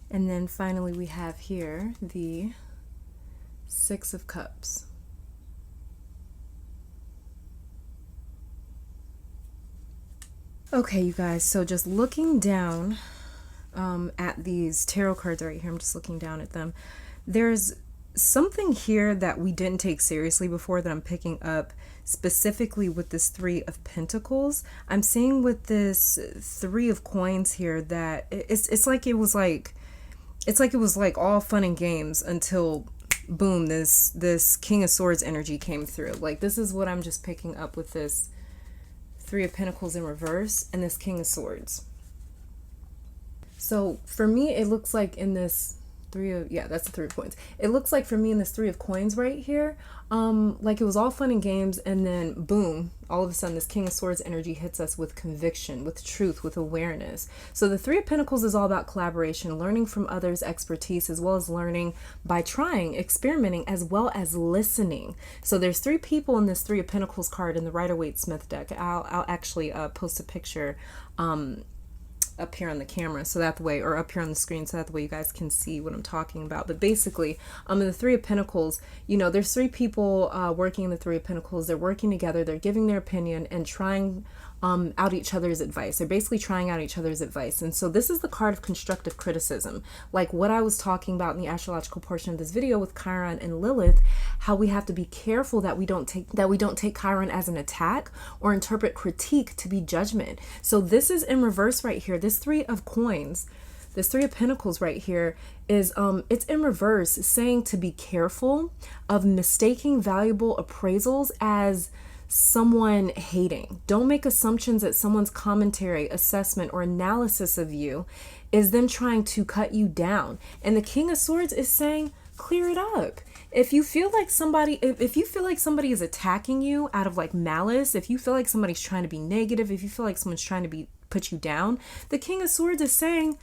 And then finally we have here the Six of Cups. Okay, you guys, so just looking down at these tarot cards right here, I'm just looking down at them. There's something here that we didn't take seriously before that I'm picking up, specifically with this Three of Pentacles. I'm seeing with this Three of Coins here that it's like it was like all fun and games until boom, this King of Swords energy came through. Like, this is what I'm just picking up with this Three of Pentacles in reverse and this King of Swords. So for me, it looks like in this that's the Three of Coins. It looks like for me in this Three of Coins right here, like it was all fun and games, and then boom, all of a sudden this King of Swords energy hits us with conviction, with truth, with awareness. So the Three of Pentacles is all about collaboration, learning from others' expertise, as well as learning by trying, experimenting, as well as listening. So there's three people in this Three of Pentacles card in the Rider-Waite-Smith deck. I'll actually post a picture up here on the camera so that the way, or up here on the screen so that the way you guys can see what I'm talking about. But basically, in the Three of Pentacles, you know, there's three people working in the Three of Pentacles. They're working together, they're giving their opinion and trying out each other's advice. They're basically trying out each other's advice. And so this is the card of constructive criticism, like what I was talking about in the astrological portion of this video with Chiron and Lilith, how we have to be careful that we don't take Chiron as an attack or interpret critique to be judgment. So this is in reverse right here. This Three of Coins, this Three of Pentacles right here is it's in reverse, saying to be careful of mistaking valuable appraisals as someone hating. Don't make assumptions that someone's commentary, assessment, or analysis of you is them trying to cut you down. And the King of Swords is saying, clear it up. If you feel like somebody, if you feel like somebody is attacking you out of like malice, if you feel like somebody's trying to be negative, if you feel like someone's trying to put you down, the King of Swords is saying,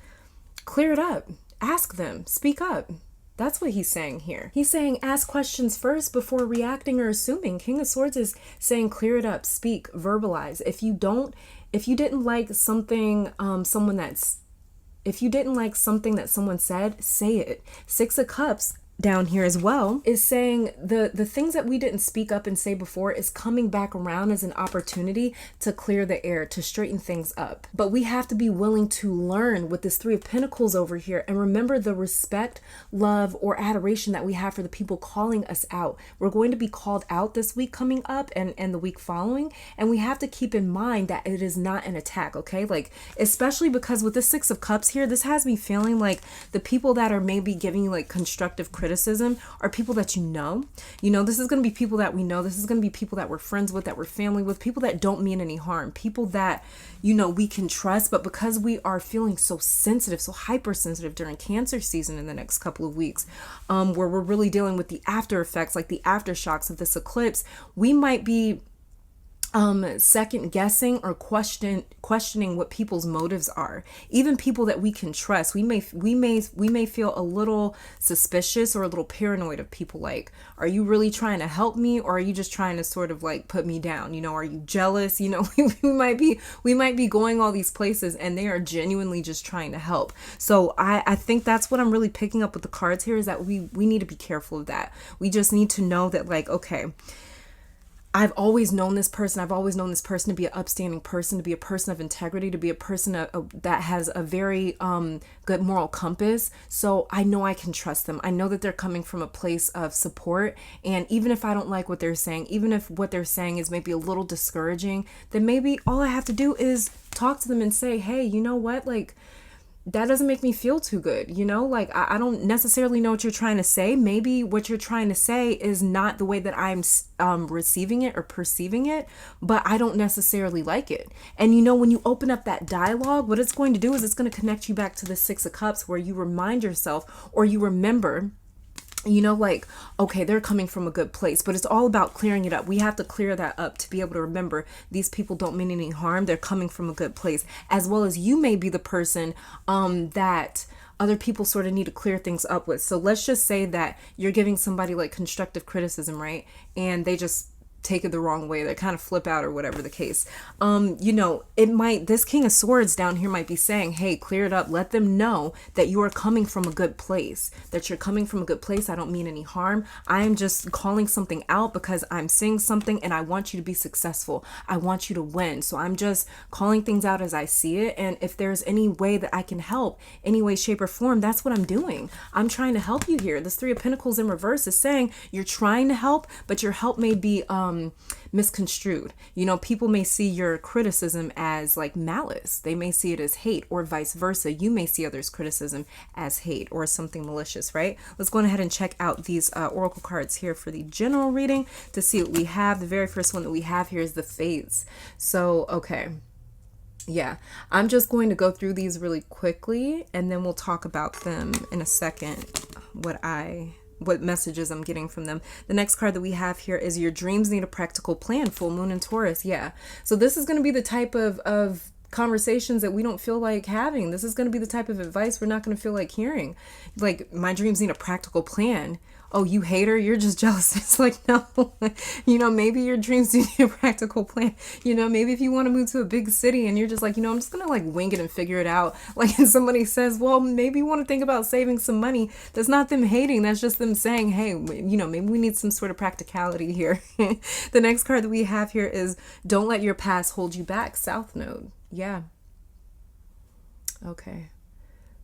clear it up. Ask them, speak up. That's what he's saying here. He's saying ask questions first before reacting or assuming. King of Swords is saying clear it up, speak, verbalize. If you didn't like something that someone said, say it. Six of Cups down here as well is saying the things that we didn't speak up and say before is coming back around as an opportunity to clear the air, to straighten things up. But we have to be willing to learn with this Three of Pentacles over here and remember the respect, love, or adoration that we have for the people calling us out. We're going to be called out this week coming up and the week following, and we have to keep in mind that it is not an attack, okay? Like, especially because with the Six of Cups here, this has me feeling like the people that are maybe giving you like constructive criticism are people that you know. You know, this is going to be people that we know. This is going to be people that we're friends with, that we're family with, people that don't mean any harm, people that, you know, we can trust. But because we are feeling so sensitive, so hypersensitive during Cancer season in the next couple of weeks, where we're really dealing with the after effects, like the aftershocks of this eclipse, we might be second guessing or questioning what people's motives are. Even people that we can trust, we may feel a little suspicious or a little paranoid of people. Like, are you really trying to help me, or are you just trying to sort of like put me down? You know, are you jealous? You know, we might be going all these places and they are genuinely just trying to help. So I think that's what I'm really picking up with the cards here, is that we need to be careful of that. We just need to know that, like, okay, I've always known this person. I've always known this person to be an upstanding person, to be a person of integrity, to be a person that has a very good moral compass. So I know I can trust them. I know that they're coming from a place of support. And even if I don't like what they're saying, even if what they're saying is maybe a little discouraging, then maybe all I have to do is talk to them and say, hey, you know what? Like, that doesn't make me feel too good. You know, like, I don't necessarily know what you're trying to say. Maybe what you're trying to say is not the way that I'm receiving it or perceiving it, but I don't necessarily like it. And you know, when you open up that dialogue, what it's going to do is it's going to connect you back to the Six of Cups, where you remind yourself, or you remember, you know, like, okay, they're coming from a good place. But it's all about clearing it up. We have to clear that up to be able to remember these people don't mean any harm. They're coming from a good place. As well as you may be the person that other people sort of need to clear things up with. So let's just say that you're giving somebody like constructive criticism, right? And they just take it the wrong way. They kind of flip out or whatever the case. You know, it might, this King of Swords down here might be saying, hey, clear it up. Let them know that you are coming from a good place, that you're coming from a good place. I don't mean any harm. I am just calling something out because I'm seeing something and I want you to be successful. I want you to win. So I'm just calling things out as I see it. And if there's any way that I can help, any way, shape, or form, that's what I'm doing. I'm trying to help you here. This Three of Pentacles in reverse is saying you're trying to help, but your help may be misconstrued. You know, people may see your criticism as like malice. They may see it as hate, or vice versa. You may see others' criticism as hate or something malicious, right? Let's go ahead and check out these oracle cards here for the general reading to see what we have. The very first one that we have here is the Fates. So, okay. Yeah, I'm just going to go through these really quickly and then we'll talk about them in a second, what messages I'm getting from them. The next card that we have here is your dreams need a practical plan, full moon in Taurus. Yeah. So this is going to be the type of conversations that we don't feel like having. This is going to be the type of advice we're not going to feel like hearing. Like, my dreams need a practical plan. Oh, you hater, you're just jealous. It's like, no, you know, maybe your dreams do need a practical plan. You know, maybe if you want to move to a big city and you're just like, you know, I'm just going to like wing it and figure it out. Like, and somebody says, well, maybe you want to think about saving some money. That's not them hating. That's just them saying, hey, you know, maybe we need some sort of practicality here. The next card that we have here is don't let your past hold you back. South Node. Yeah. Okay.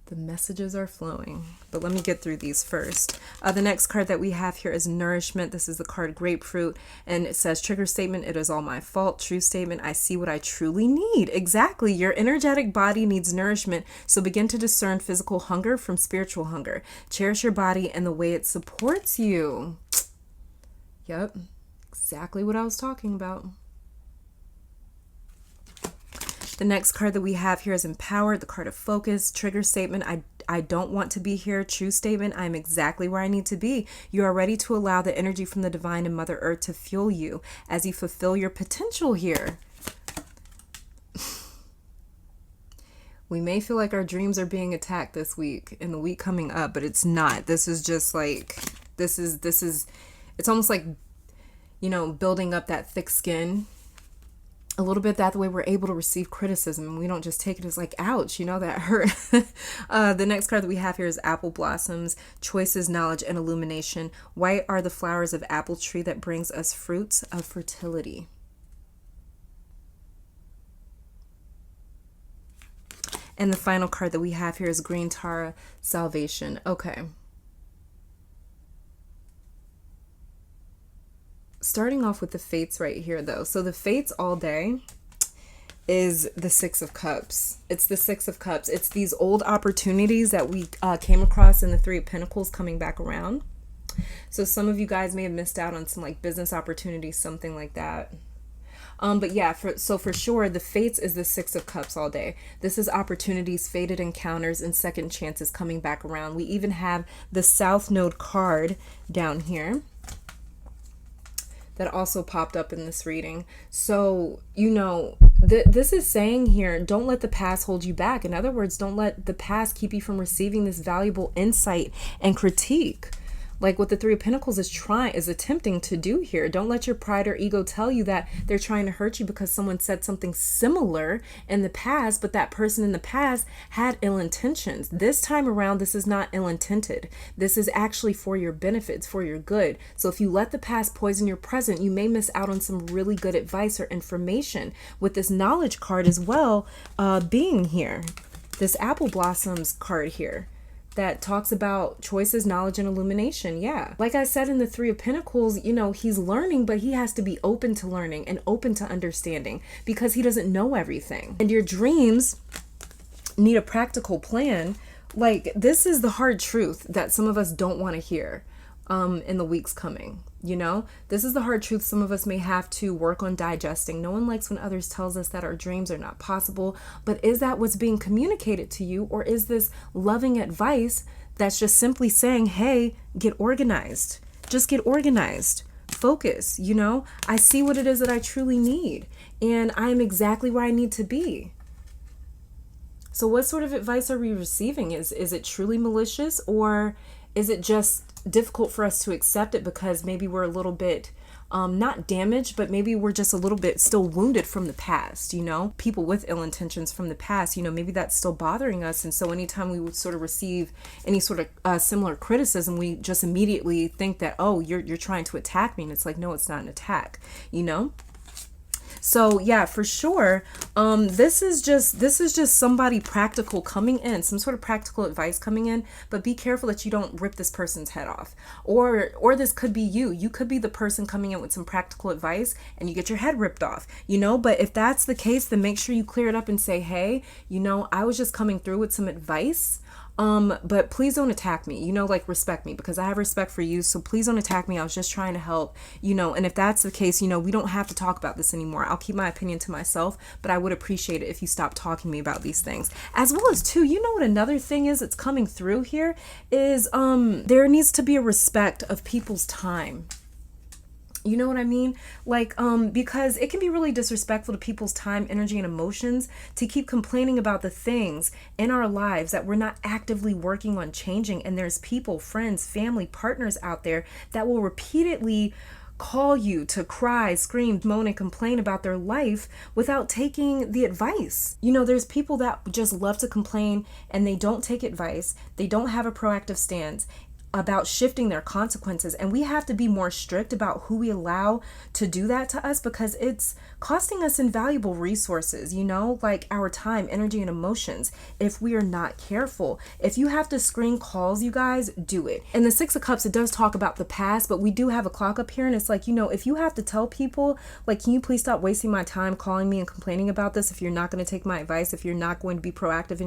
The messages are flowing, but let me get through these first. The next card that we have here is Nourishment. This is the card Grapefruit, and it says, trigger statement, it is all my fault. True statement, I see what I truly need. Exactly. Your energetic body needs nourishment, so begin to discern physical hunger from spiritual hunger. Cherish your body and the way it supports you. Yep, exactly what I was talking about. The next card that we have here is Empowered, the card of focus. Trigger statement, I don't want to be here. True statement, I am exactly where I need to be. You are ready to allow the energy from the divine and Mother Earth to fuel you as you fulfill your potential here. We may feel like our dreams are being attacked this week and the week coming up, but it's not. This is just like, this is, it's almost like, you know, building up that thick skin a little bit, that way we're able to receive criticism and we don't just take it as like, ouch, you know, that hurt. The next card that we have here is Apple Blossoms, Choices, Knowledge, and Illumination. White are the flowers of apple tree that brings us fruits of fertility. And the final card that we have here is Green Tara, Salvation. Okay. Starting off with the Fates right here, though. So the Fates all day is the Six of Cups. It's the Six of Cups. It's these old opportunities that we came across in the Three of Pentacles coming back around. So some of you guys may have missed out on some like business opportunities, something like that. But yeah, so for sure, the Fates is the Six of Cups all day. This is opportunities, fated encounters, and second chances coming back around. We even have the South Node card down here that also popped up in this reading. So, you know, this is saying here, don't let the past hold you back. In other words, don't let the past keep you from receiving this valuable insight and critique. Like what the Three of Pentacles is attempting to do here. Don't let your pride or ego tell you that they're trying to hurt you because someone said something similar in the past, but that person in the past had ill intentions. This time around, this is not ill-intended. This is actually for your benefits, for your good. So if you let the past poison your present, you may miss out on some really good advice or information. With this Knowledge card as well being here. This Apple Blossoms card here that talks about choices, knowledge, and illumination. Yeah. Like I said in the Three of Pentacles, you know, he's learning, but he has to be open to learning and open to understanding because he doesn't know everything. And your dreams need a practical plan. Like, this is the hard truth that some of us don't want to hear in the weeks coming. You know, this is the hard truth some of us may have to work on digesting. No one likes when others tells us that our dreams are not possible, but is that what's being communicated to you? Or is this loving advice that's just simply saying, hey, get organized, just get organized, focus, you know, I see what it is that I truly need and I'm exactly where I need to be. So what sort of advice are we receiving? Is it truly malicious, or is it just difficult for us to accept it because maybe we're a little bit not damaged, but maybe we're just a little bit still wounded from the past, you know, people with ill intentions from the past, you know, maybe that's still bothering us. And so anytime we would sort of receive any sort of similar criticism, we just immediately think that, oh, you're trying to attack me. And it's like, no, it's not an attack, you know? So yeah, for sure. This is just somebody practical coming in, some sort of practical advice coming in, but be careful that you don't rip this person's head off. Or this could be you. You could be the person coming in with some practical advice and you get your head ripped off, you know? But if that's the case, then make sure you clear it up and say, hey, you know, I was just coming through with some advice. But please don't attack me, you know, like respect me, because I have respect for you. So please don't attack me. I was just trying to help, you know, and if that's the case, you know, we don't have to talk about this anymore. I'll keep my opinion to myself, but I would appreciate it if you stop talking to me about these things. As well as too, you know what another thing is that's coming through here is, there needs to be a respect of people's time. You know what I mean? Like, because it can be really disrespectful to people's time, energy, and emotions to keep complaining about the things in our lives that we're not actively working on changing. And there's people, friends, family, partners out there that will repeatedly call you to cry, scream, moan, and complain about their life without taking the advice. You know, there's people that just love to complain and they don't take advice. They don't have a proactive stance about shifting their consequences. And we have to be more strict about who we allow to do that to us, because it's costing us invaluable resources, you know, like our time, energy, and emotions, if we are not careful. If you have to screen calls, you guys, do it. In the Six of Cups, it does talk about the past, but we do have a clock up here, and it's like, you know, if you have to tell people, like, can you please stop wasting my time calling me and complaining about this if you're not going to take my advice, if you're not going to be proactive in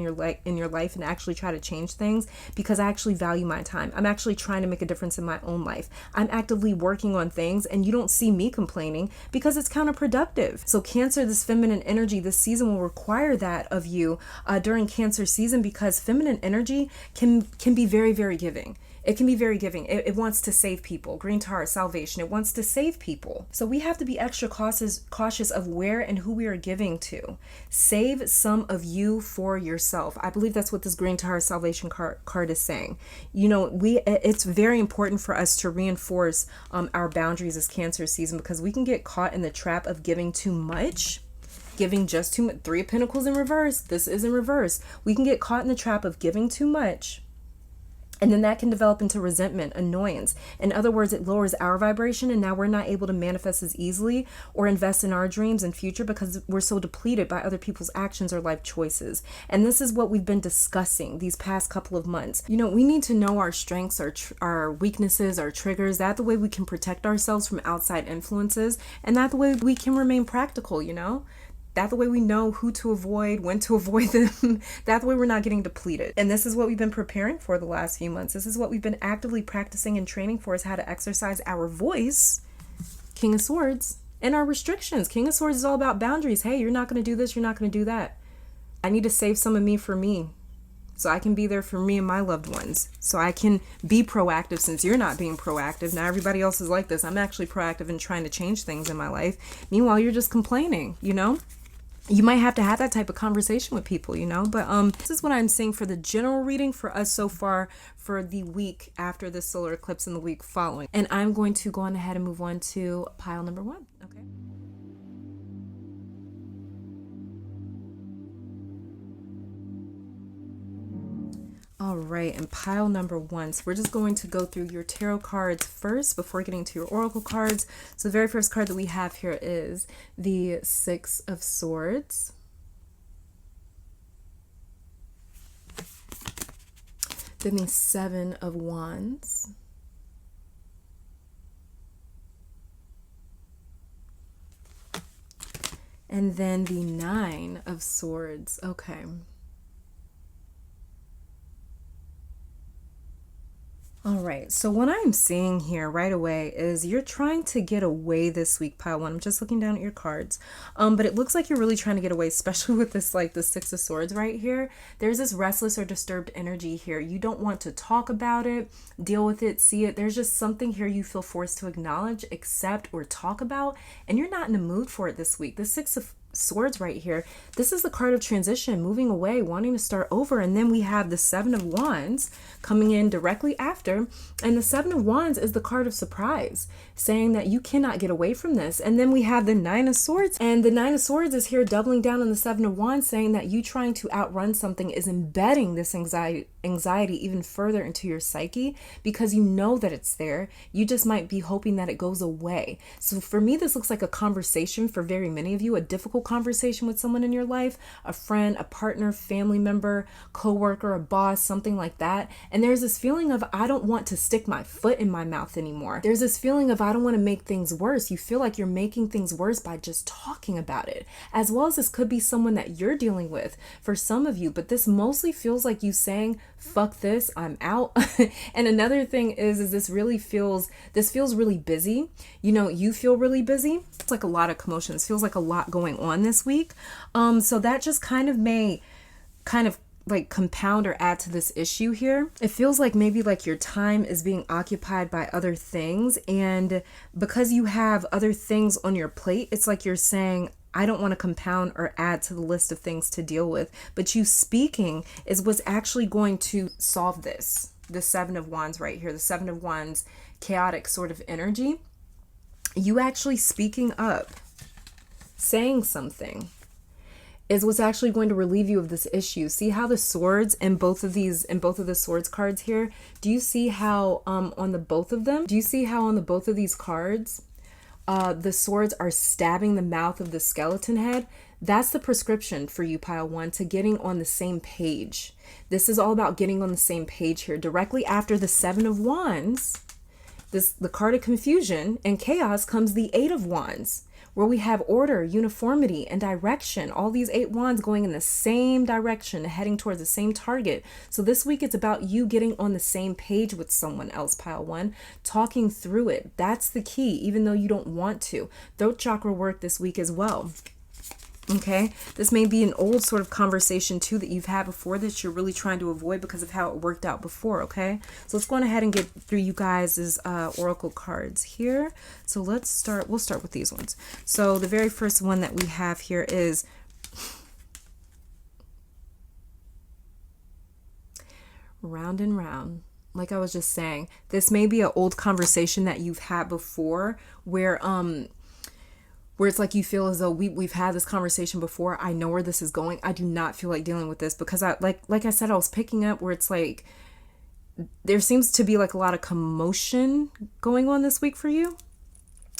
your life and actually try to change things, because I actually value my time. I'm actually trying to make a difference in my own life. I'm actively working on things, and you don't see me complaining because it's counterproductive. So Cancer, this feminine energy, this season will require that of you during Cancer season, because feminine energy can be very, very giving. It can be very giving. It wants to save people. Green Tower, salvation. It wants to save people. So we have to be extra cautious of where and who we are giving to. Save some of you for yourself. I believe that's what this Green Tower salvation card is saying. You know, it's very important for us to reinforce our boundaries as Cancer season, because we can get caught in the trap of giving too much. Giving just too much. Three of Pentacles in reverse. This is in reverse. We can get caught in the trap of giving too much. And then that can develop into resentment, annoyance. In other words, it lowers our vibration, and now we're not able to manifest as easily or invest in our dreams and future because we're so depleted by other people's actions or life choices. And this is what we've been discussing these past couple of months. You know, we need to know our strengths, our weaknesses, our triggers. That's the way we can protect ourselves from outside influences, and that's the way we can remain practical, you know? That's the way we know who to avoid, when to avoid them. That's the way we're not getting depleted. And this is what we've been preparing for the last few months. This is what we've been actively practicing and training for, is how to exercise our voice, King of Swords, and our restrictions. King of Swords is all about boundaries. Hey, you're not going to do this. You're not going to do that. I need to save some of me for me, so I can be there for me and my loved ones. So I can be proactive since you're not being proactive. Now everybody else is like this. I'm actually proactive in trying to change things in my life. Meanwhile, you're just complaining, you know? You might have to have that type of conversation with people, you know, but this is what I'm saying for the general reading for us so far for the week after the solar eclipse and the week following. And I'm going to go on ahead and move on to pile number 1. Okay. All right, and pile number 1. So we're just going to go through your tarot cards first before getting to your oracle cards. So the very first card that we have here is the Six of Swords. Then the Seven of Wands. And then the Nine of Swords. Okay. All right, so what I'm seeing here right away is you're trying to get away this week, pile 1. I'm just looking down at your cards. But it looks like you're really trying to get away, especially with this, like the Six of Swords right here. There's this restless or disturbed energy here. You don't want to talk about it, deal with it, see it. There's just something here you feel forced to acknowledge, accept, or talk about, and you're not in the mood for it this week. The Swords right here. This is the card of transition, moving away, wanting to start over. And then we have the Seven of Wands coming in directly after. And the Seven of Wands is the card of surprise, saying that you cannot get away from this. And then we have the Nine of Swords. And the Nine of Swords is here doubling down on the Seven of Wands, saying that you trying to outrun something is embedding this anxiety even further into your psyche, because you know that it's there. You just might be hoping that it goes away. So for me, this looks like a conversation for very many of you, a difficult conversation with someone in your life, a friend, a partner, family member, coworker, a boss, something like that. And there's this feeling of, I don't want to stick my foot in my mouth anymore. There's this feeling of, I don't want to make things worse. You feel like you're making things worse by just talking about it, as well as this could be someone that you're dealing with for some of you. But this mostly feels like you saying, fuck this, I'm out. And another thing is this feels really busy. You know, you feel really busy. It's like a lot of commotions. Feels like a lot going on this week. So that just kind of may like compound or add to this issue here. It feels like maybe like your time is being occupied by other things. And because you have other things on your plate, it's like you're saying, I don't want to compound or add to the list of things to deal with. But you speaking is what's actually going to solve this. The Seven of Wands right here, the Seven of Wands, chaotic sort of energy. You actually speaking up, saying something, is what's actually going to relieve you of this issue. See how the swords in both of the swords cards here, do you see how on the both of these cards, the swords are stabbing the mouth of the skeleton head? That's the prescription for you, pile one, to getting on the same page. This is all about getting on the same page here. Directly after the Seven of Wands, the card of confusion and chaos, comes the Eight of Wands, where we have order, uniformity, and direction. All these 8 wands going in the same direction, heading towards the same target. So this week it's about you getting on the same page with someone else, pile one, talking through it. That's the key, even though you don't want to. Throat chakra work this week as well. Okay, this may be an old sort of conversation too that you've had before that you're really trying to avoid because of how it worked out before. Okay, so let's go on ahead and get through you guys' oracle cards here. So we'll start with these ones. So the very first one that we have here is round and round. Like I was just saying, this may be an old conversation that you've had before where it's like you feel as though we've had this conversation before. I know where this is going. I do not feel like dealing with this because like I said, I was picking up where it's like there seems to be like a lot of commotion going on this week for you.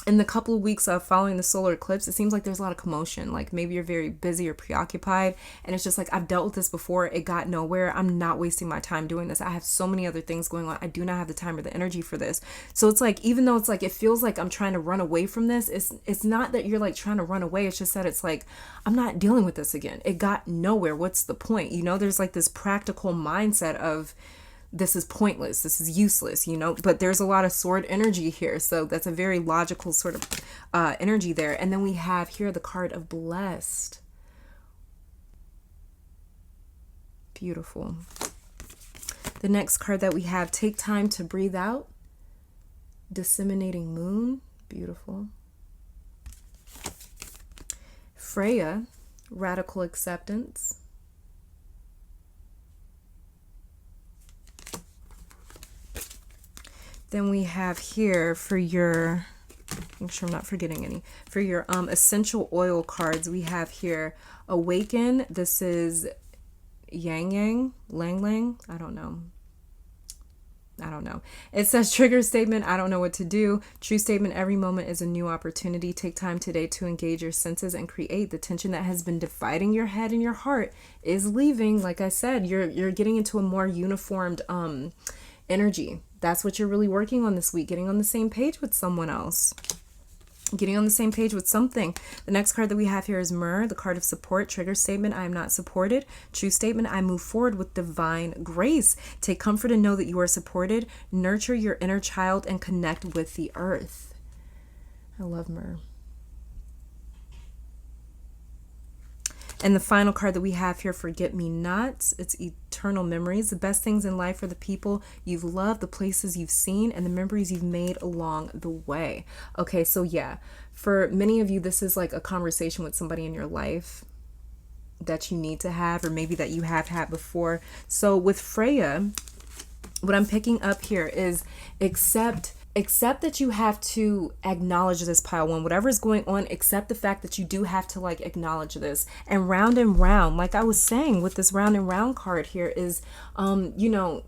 In the couple of weeks of following the solar eclipse, it seems like there's a lot of commotion. Like maybe you're very busy or preoccupied, and it's just like, I've dealt with this before. It got nowhere. I'm not wasting my time doing this. I have so many other things going on. I do not have the time or the energy for this. So it's like, even though it's like, it feels like I'm trying to run away from this, it's not that you're like trying to run away. It's just that it's like, I'm not dealing with this again. It got nowhere. What's the point? You know, there's like this practical mindset of, this is pointless, this is useless, you know, but there's a lot of sword energy here. So that's a very logical sort of energy there. And then we have here the card of blessed. Beautiful. The next card that we have, take time to breathe out. Disseminating moon. Beautiful. Freya, radical acceptance. Then we have here for your, make sure I'm not forgetting any, for your essential oil cards, we have here Awaken. This is Yang, Lang. I don't know. It says trigger statement, I don't know what to do. True statement, every moment is a new opportunity. Take time today to engage your senses and create. The tension that has been dividing your head and your heart is leaving. Like I said, you're getting into a more uniformed energy. That's what you're really working on this week, getting on the same page with someone else, getting on the same page with something. The next card that we have here is Myrrh, the card of support. Trigger statement, I am not supported. True statement, I move forward with divine grace. Take comfort and know that you are supported. Nurture your inner child and connect with the earth. I love Myrrh. And the final card that we have here, Forget Me Nots. It's eternal memories. The best things in life are the people you've loved, the places you've seen, and the memories you've made along the way. Okay, so yeah, for many of you, this is like a conversation with somebody in your life that you need to have, or maybe that you have had before. So with Freya, what I'm picking up here is accept that you have to acknowledge this, pile one. Whatever is going on, accept the fact that you do have to like acknowledge this. And round, like I was saying with this round and round card here is, you know,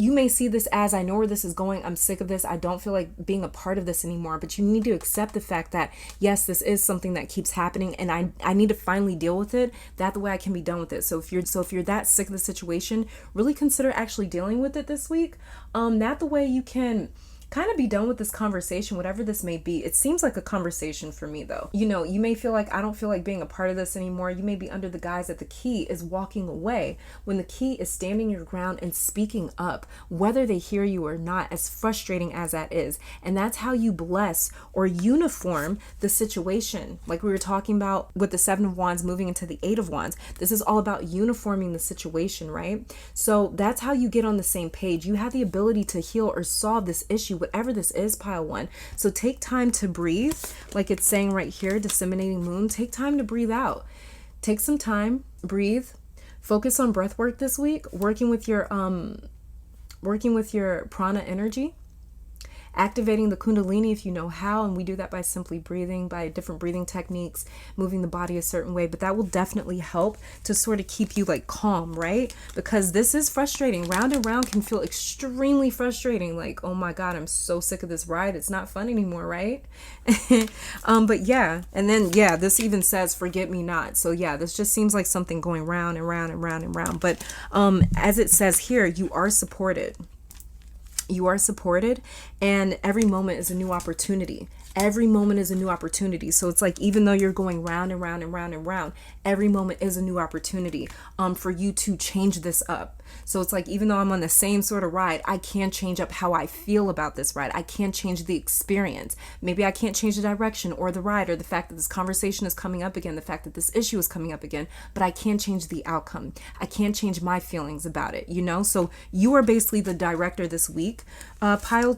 you may see this as, I know where this is going. I'm sick of this. I don't feel like being a part of this anymore. But you need to accept the fact that, yes, this is something that keeps happening, and I need to finally deal with it. That the way I can be done with it. So if you're that sick of the situation, really consider actually dealing with it this week. That the way you can kind of be done with this conversation, whatever this may be. It seems like a conversation for me though. You know, you may feel like, I don't feel like being a part of this anymore. You may be under the guise that the key is walking away, when the key is standing your ground and speaking up, whether they hear you or not, as frustrating as that is. And that's how you bless or uniform the situation. Like we were talking about with the 7 of Wands moving into the 8 of Wands. This is all about uniforming the situation, right? So that's how you get on the same page. You have the ability to heal or solve this issue, whatever this is, pile one. So take time to breathe, like it's saying right here, disseminating moon. Take time to breathe out. Take some time, breathe, focus on breath work this week, working with your prana energy, activating the kundalini if you know how, and we do that by simply breathing, by different breathing techniques, moving the body a certain way. But that will definitely help to sort of keep you like calm, right? Because this is frustrating. Round and round can feel extremely frustrating, like, oh my god, I'm so sick of this ride, it's not fun anymore, right? But yeah, and then yeah, this even says forget me not. So yeah, this just seems like something going round and round and round and round. But as it says here, you are supported. You are supported, and every moment is a new opportunity. Every moment is a new opportunity. So it's like, even though you're going round and round and round and round, every moment is a new opportunity for you to change this up. So it's like, even though I'm on the same sort of ride, I can change up how I feel about this ride. I can change the experience. Maybe I can't change the direction or the ride or the fact that this conversation is coming up again, the fact that this issue is coming up again, but I can change the outcome. I can change my feelings about it, you know? So you are basically the director this week, pile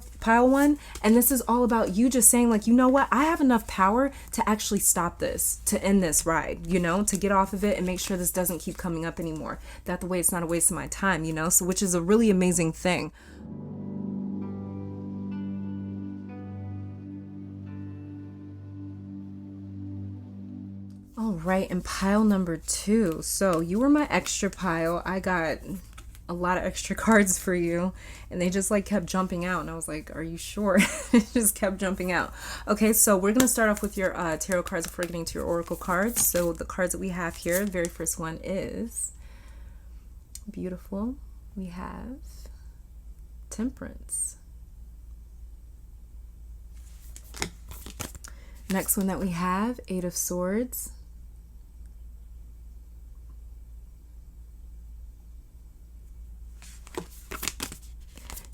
one. And this is all about you just saying like, you know what? I have enough power to actually stop this, to end this ride, you know, to get off of it and make sure this doesn't keep coming up anymore. That the way it's not a waste of my time, you know? So which is a really amazing thing. All right, and pile number 2. So you were my extra pile. I got a lot of extra cards for you, and they just like kept jumping out, and I was like, are you sure? It just kept jumping out. Okay, so we're gonna start off with your tarot cards before getting to your oracle cards. So the cards that we have here, the very first one is beautiful. We have Temperance. Next one that we have, 8 of Swords.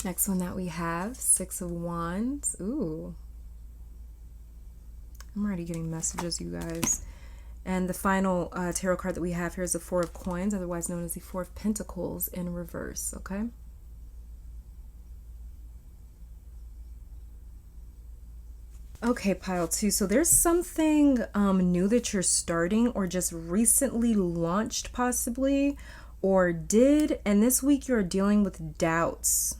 Next one that we have, 6 of Wands. Ooh. I'm already getting messages, you guys. And the final tarot card that we have here is the 4 of Coins, otherwise known as the 4 of Pentacles in reverse, okay? Okay, pile 2. So there's something new that you're starting or just recently launched possibly or did. And this week you're dealing with doubts.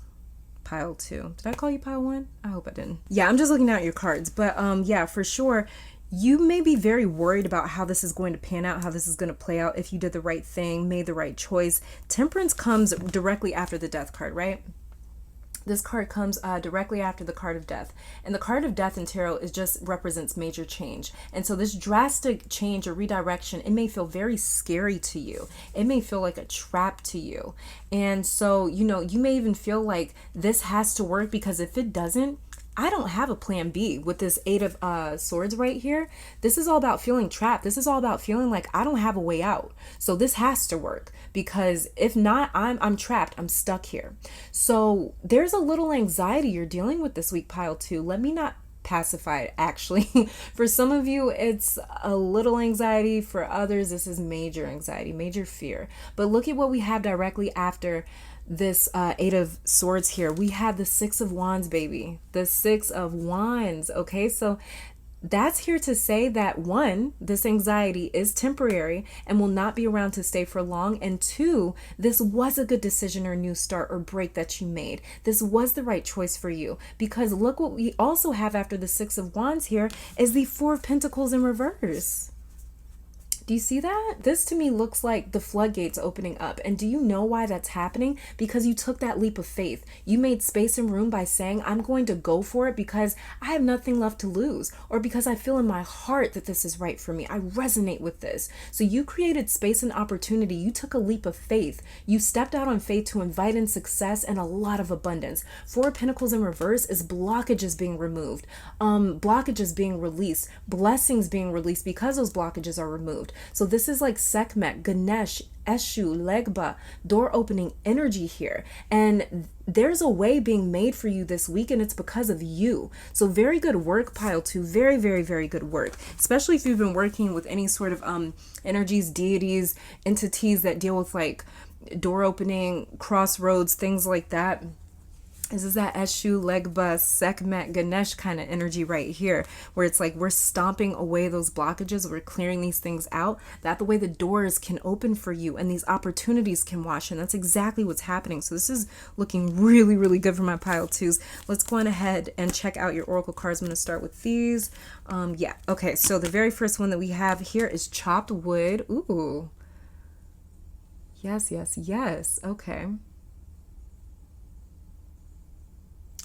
Pile 2. Did I call you pile 1? I hope I didn't. Yeah, I'm just looking at your cards. But yeah, for sure, you may be very worried about how this is going to pan out, how this is going to play out, if you did the right thing, made the right choice. Temperance comes directly after the Death card, right? This card comes directly after the card of death. And the card of death in tarot is just represents major change. And so this drastic change or redirection, it may feel very scary to you. It may feel like a trap to you. And so, you know, you may even feel like this has to work, because if it doesn't, I don't have a plan B with this 8 of Swords right here. This is all about feeling trapped. This is all about feeling like I don't have a way out. So this has to work, because if not, I'm trapped. I'm stuck here. So there's a little anxiety you're dealing with this week, pile 2. Let me not pacified, actually. For some of you, it's a little anxiety. For others, this is major anxiety, major fear. But look at what we have directly after this Eight of Swords here. We have the Six of Wands, baby. The Six of Wands. Okay, so that's here to say that one, this anxiety is temporary and will not be around to stay for long. And two, this was a good decision or new start or break that you made. This was the right choice for you, because look what we also have after the Six of Wands here is the Four of Pentacles in reverse. Do you see that? This to me looks like the floodgates opening up. And do you know why that's happening? Because you took that leap of faith. You made space and room by saying, I'm going to go for it because I have nothing left to lose, or because I feel in my heart that this is right for me. I resonate with this. So you created space and opportunity. You took a leap of faith. You stepped out on faith to invite in success and a lot of abundance. Four of Pentacles in reverse is blockages being removed, blockages being released, blessings being released because those blockages are removed. So this is like Sekhmet, Ganesh, Eshu, Legba, door opening energy here. And there's a way being made for you this week, and it's because of you. So very good work, pile two. Very, very, very good work. Especially if you've been working with any sort of energies, deities, entities that deal with like door opening, crossroads, things like that. This is that Eshu, Legba, Sekhmet, Ganesh kind of energy right here, where it's like we're stomping away those blockages, we're clearing these things out. That the way the doors can open for you and these opportunities can wash in. That's exactly what's happening. So this is looking really, really good for my pile twos. Let's go on ahead and check out your oracle cards. I'm going to start with these. Yeah, okay, so the very first one that we have here is chopped wood. Ooh. Yes, yes, yes. Okay.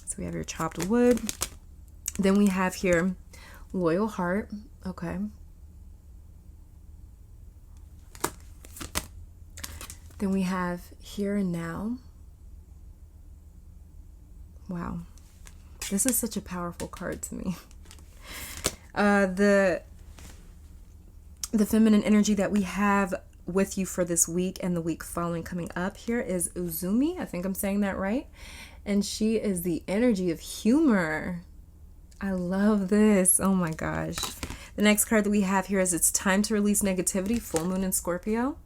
So we have your chopped wood. Then we have here loyal heart. Okay. Then we have here and now. Wow. This is such a powerful card to me. The feminine energy that we have with you for this week and the week following coming up here is Uzumi. I think I'm saying that right. And she is the energy of humor. I love this. Oh my gosh. The next card that we have here is It's Time to Release Negativity, full moon in Scorpio.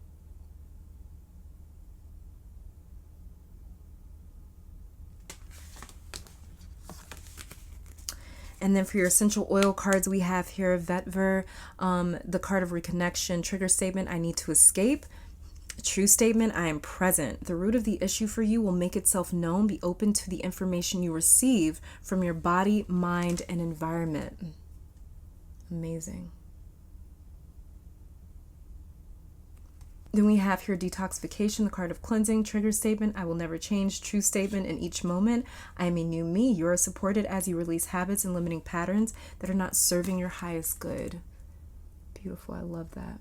And then for your essential oil cards, we have here Vetver, the card of reconnection, trigger statement, I need to escape. True statement, I am present. The root of the issue for you will make itself known. Be open to the information you receive from your body, mind, and environment. Amazing. Then we have here detoxification, the card of cleansing, trigger statement, I will never change. True statement, in each moment, I am a new me. You are supported as you release habits and limiting patterns that are not serving your highest good. Beautiful, I love that.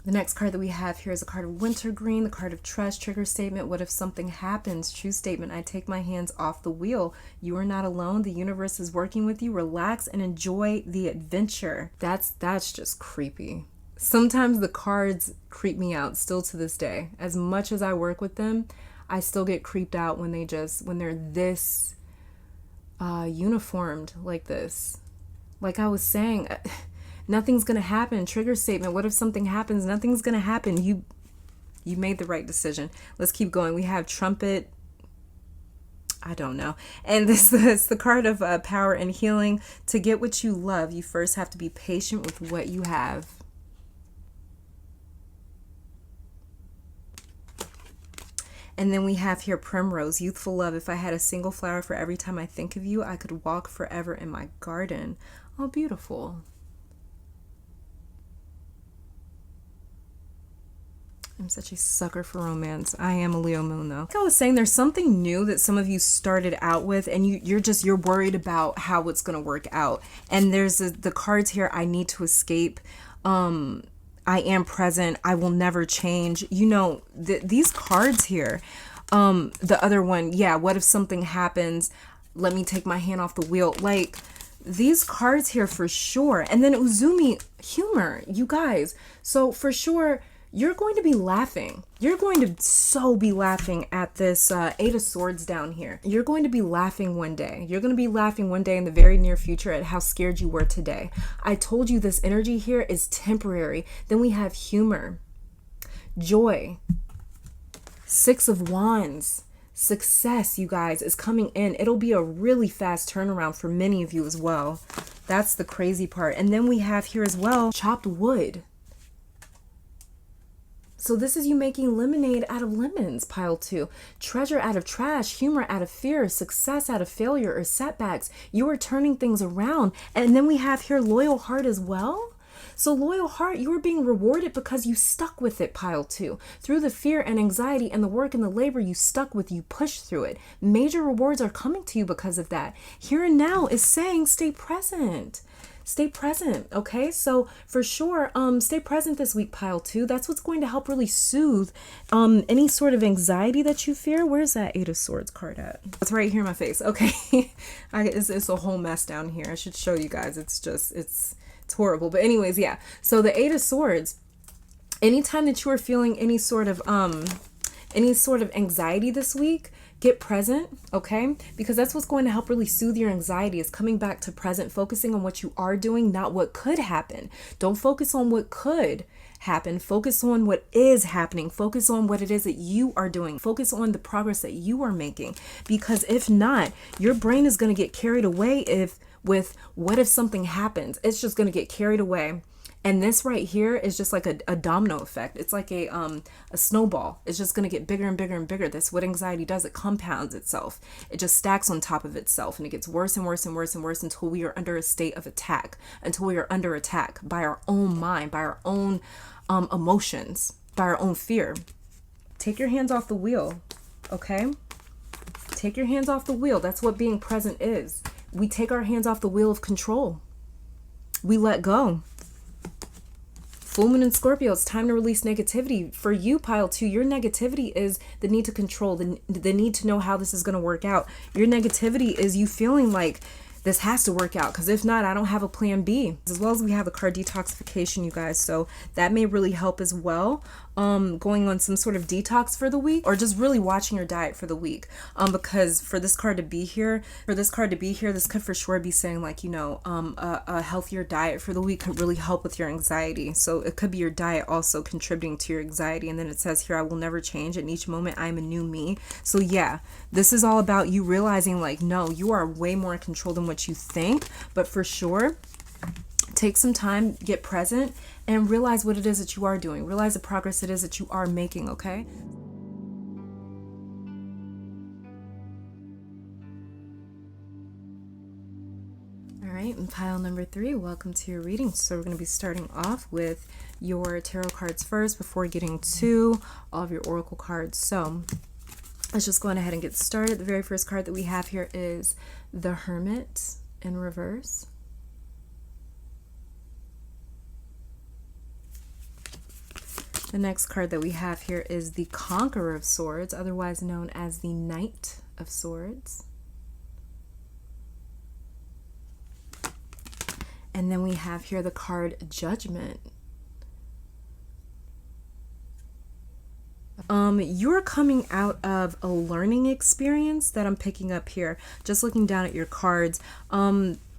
The next card that we have here is a card of wintergreen, the card of trust, trigger statement. What if something happens? True statement. I take my hands off the wheel. You are not alone. The universe is working with you. Relax and enjoy the adventure. That's just creepy. Sometimes the cards creep me out still to this day. As much as I work with them, I still get creeped out when they're this uniformed like this. Like I was saying, nothing's going to happen. Trigger statement. What if something happens? Nothing's going to happen. You made the right decision. Let's keep going. We have trumpet. I don't know. And this is the card of power and healing. To get what you love, you first have to be patient with what you have. And then we have here primrose, youthful love. If I had a single flower for every time I think of you, I could walk forever in my garden. Oh, beautiful. I'm such a sucker for romance. I am a Leo moon though. Like I was saying, there's something new that some of you started out with and you're worried about how it's going to work out. And there's the cards here, I need to escape. I am present. I will never change. You know, these cards here, the other one, yeah, what if something happens? Let me take my hand off the wheel. Like these cards here for sure. And then Uzumi, humor, you guys. So for sure, you're going to be laughing. You're going to so be laughing at this Eight of Swords down here. You're going to be laughing one day. You're going to be laughing one day in the very near future at how scared you were today. I told you this energy here is temporary. Then we have humor, joy, Six of Wands. Success, you guys, is coming in. It'll be a really fast turnaround for many of you as well. That's the crazy part. And then we have here as well, chopped wood. So this is you making lemonade out of lemons, pile 2. Treasure out of trash, humor out of fear, success out of failure or setbacks. You are turning things around. And then we have here loyal heart as well. So loyal heart, you are being rewarded because you stuck with it, pile 2. Through the fear and anxiety and the work and the labor you stuck with, you pushed through it. Major rewards are coming to you because of that. Here and now is saying stay present. Stay present, okay? So for sure, stay present this week, pile 2. That's what's going to help really soothe any sort of anxiety that you fear. Where's that Eight of Swords card at? It's right here in my face, okay? It's a whole mess down here. I should show you guys. It's horrible. But anyways, yeah. So the Eight of Swords, anytime that you are feeling any sort of anxiety this week, get present, okay? Because that's what's going to help really soothe your anxiety, is coming back to present, focusing on what you are doing, not what could happen. Don't focus on what could happen. Focus on what is happening. Focus on what it is that you are doing. Focus on the progress that you are making. Because if not, your brain is going to get carried away with what if something happens. It's just going to get carried away. And this right here is just like a domino effect. It's like a snowball. It's just going to get bigger and bigger and bigger. That's what anxiety does. It compounds itself. It just stacks on top of itself, and it gets worse and worse and worse and worse until we are under a state of attack, until we are under attack by our own mind, by our own emotions, by our own fear. Take your hands off the wheel, okay? Take your hands off the wheel. That's what being present is. We take our hands off the wheel of control. We let go. Full moon in Scorpio, it's time to release negativity. For you, pile 2, your negativity is the need to control, the need to know how this is going to work out. Your negativity is you feeling like this has to work out, because if not, I don't have a plan B. As well as we have a card detoxification, you guys. So that may really help as well. Going on some sort of detox for the week, or just really watching your diet for the week. Because for this card to be here, this could for sure be saying like, you know, a healthier diet for the week could really help with your anxiety. So it could be your diet also contributing to your anxiety. And then it says here, I will never change. In each moment, I am a new me. So yeah, this is all about you realizing like, no, you are way more in control than what you think. But for sure, take some time, get present, and realize what it is that you are doing. Realize the progress it is that you are making, okay? All right, and pile number 3, welcome to your reading. So we're going to be starting off with your tarot cards first before getting to all of your oracle cards. So let's just go on ahead and get started. The very first card that we have here is the Hermit in reverse. The next card that we have here is the Conqueror of Swords, otherwise known as the Knight of Swords. And then we have here the card Judgment. You're coming out of a learning experience that I'm picking up here. Just looking down at your cards.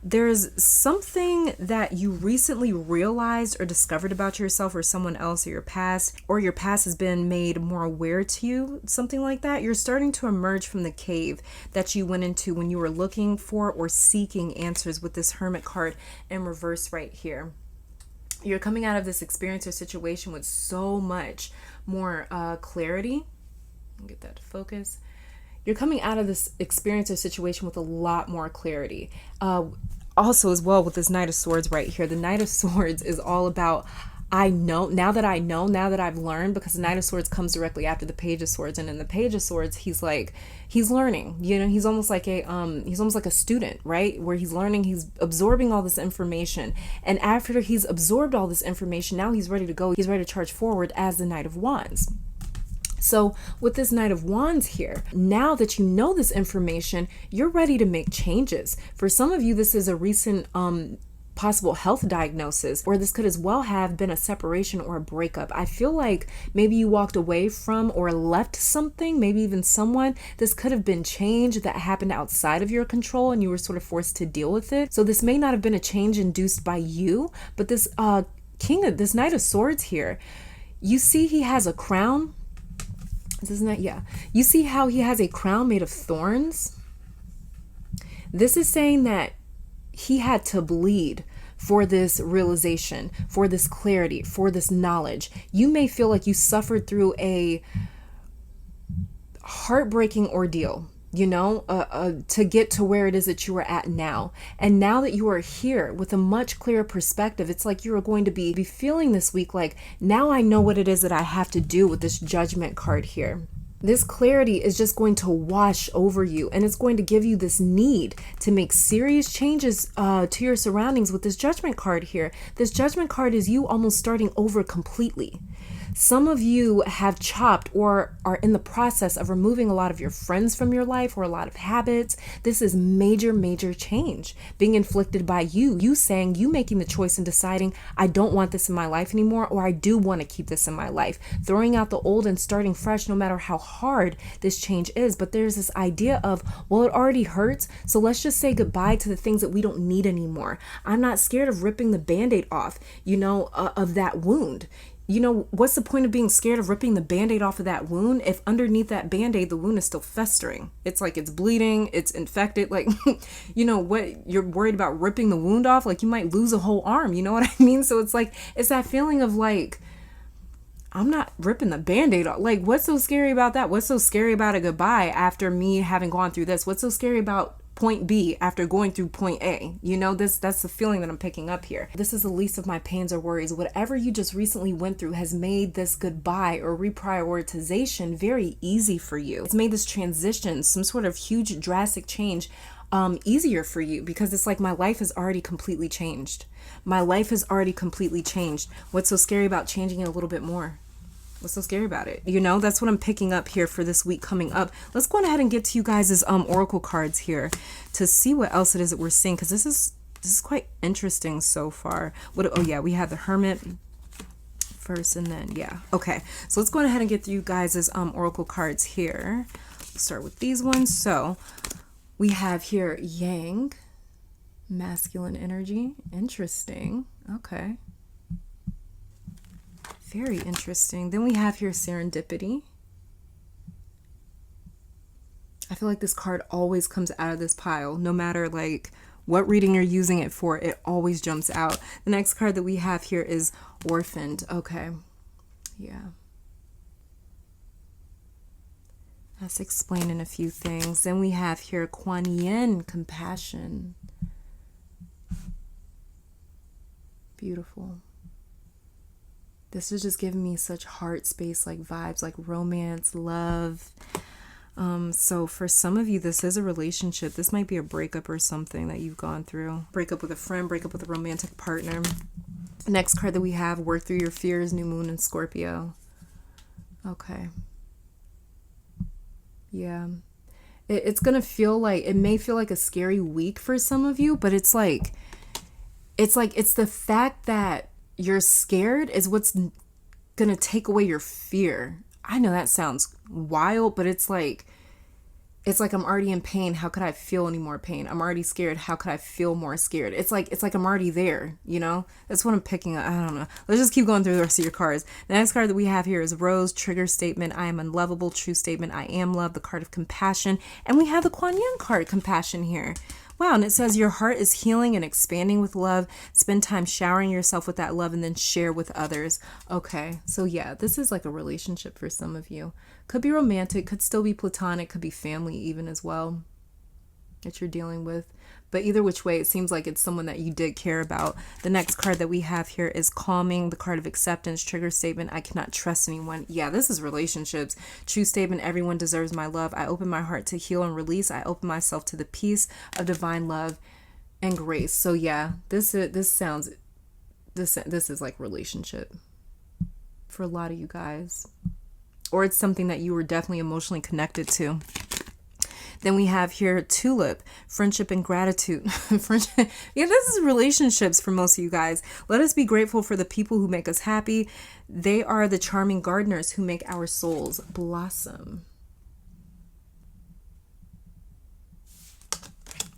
There's something that you recently realized or discovered about yourself or someone else, or your past has been made more aware to you, something like that. You're starting to emerge from the cave that you went into when you were looking for or seeking answers with this Hermit card in reverse right here. You're coming out of this experience or situation with so much more clarity. Get that to focus. You're coming out of this experience or situation with a lot more clarity. Also as well with this Knight of Swords right here. The Knight of Swords is all about, now that I've learned, because the Knight of Swords comes directly after the Page of Swords. And in the Page of Swords, he's learning, you know, he's almost like a student, right? Where he's learning, he's absorbing all this information. And after he's absorbed all this information, now he's ready to go. He's ready to charge forward as the Knight of Wands. So with this Knight of Wands here, now that you know this information, you're ready to make changes. For some of you, this is a recent possible health diagnosis, or this could as well have been a separation or a breakup. I feel like maybe you walked away from or left something, maybe even someone. This could have been change that happened outside of your control and you were sort of forced to deal with it. So this may not have been a change induced by you, but this this Knight of Swords here, you see he has a crown. Isn't that, yeah. You see how he has a crown made of thorns? This is saying that he had to bleed for this realization, for this clarity, for this knowledge. You may feel like you suffered through a heartbreaking ordeal, to get to where it is that you are at now. And now that you are here with a much clearer perspective, it's like you are going to be feeling this week like, now I know what it is that I have to do with this Judgment card here. This clarity is just going to wash over you, and it's going to give you this need to make serious changes to your surroundings with this Judgment card here. This Judgment card is you almost starting over completely. Some of you have chopped or are in the process of removing a lot of your friends from your life or a lot of habits. This is major, major change being inflicted by you saying, you making the choice and deciding, I don't want this in my life anymore, or I do want to keep this in my life. Throwing out the old and starting fresh, no matter how hard this change is. But there's this idea of, well, it already hurts, so let's just say goodbye to the things that we don't need anymore. I'm not scared of ripping the Band-Aid off, of that wound. What's the point of being scared of ripping the Band-Aid off of that wound if underneath that Band-Aid, the wound is still festering? It's like it's bleeding, it's infected. Like, what you're worried about ripping the wound off? Like, you might lose a whole arm. You know what I mean? So it's like, it's that feeling of like, I'm not ripping the Band-Aid off. Like, what's so scary about that? What's so scary about a goodbye after me having gone through this? What's so scary about point B after going through point A? That's the feeling that I'm picking up here. This is the least of my pains or worries. Whatever you just recently went through has made this goodbye or reprioritization very easy for you. It's made this transition, some sort of huge drastic change, easier for you, because it's like, my life has already completely changed. My life has already completely changed. What's so scary about changing it a little bit more? What's so scary about it? That's what I'm picking up here for this week coming up. Let's go ahead and get to you guys' oracle cards here to see what else it is that we're seeing, because this is quite interesting so far. We have the Hermit first, and then okay. So let's go ahead and get through you guys' oracle cards here. Let's start with these ones. So we have here Yang, masculine energy. Interesting. Okay. Very interesting. Then we have here Serendipity. I feel like this card always comes out of this pile, no matter like what reading you're using it for, it always jumps out. The next card that we have here is Orphaned. Okay. Yeah. That's explaining a few things. Then we have here Kuan Yin, Compassion. Beautiful. This is just giving me such heart space, like vibes, like romance, love. So for some of you, this is a relationship. This might be a breakup or something that you've gone through. Breakup with a friend, breakup with a romantic partner. Next card that we have, Work Through Your Fears, New Moon in Scorpio. Okay. Yeah. It's going to feel like, it may feel like a scary week for some of you, but it's the fact that you're scared is what's going to take away your fear. I know that sounds wild, but it's like I'm already in pain. How could I feel any more pain? I'm already scared. How could I feel more scared? It's like I'm already there, That's what I'm picking up. I don't know. Let's just keep going through the rest of your cards. The next card that we have here is Rose, trigger statement. I am unlovable. True statement. I am love. The card of compassion. And we have the Kuan Yin card, compassion here. Wow, and it says your heart is healing and expanding with love. Spend time showering yourself with that love and then share with others. Okay, so yeah, this is like a relationship for some of you. Could be romantic, could still be platonic, could be family even as well that you're dealing with. But either which way, it seems like it's someone that you did care about. The next card that we have here is Calming, the card of acceptance, trigger statement. I cannot trust anyone. Yeah, this is relationships. True statement. Everyone deserves my love. I open my heart to heal and release. I open myself to the peace of divine love and grace. So yeah, this is like relationship for a lot of you guys. Or it's something that you were definitely emotionally connected to. Then we have here tulip, friendship and gratitude. Friendship. Yeah, this is relationships for most of you guys. Let us be grateful for the people who make us happy. They are the charming gardeners who make our souls blossom.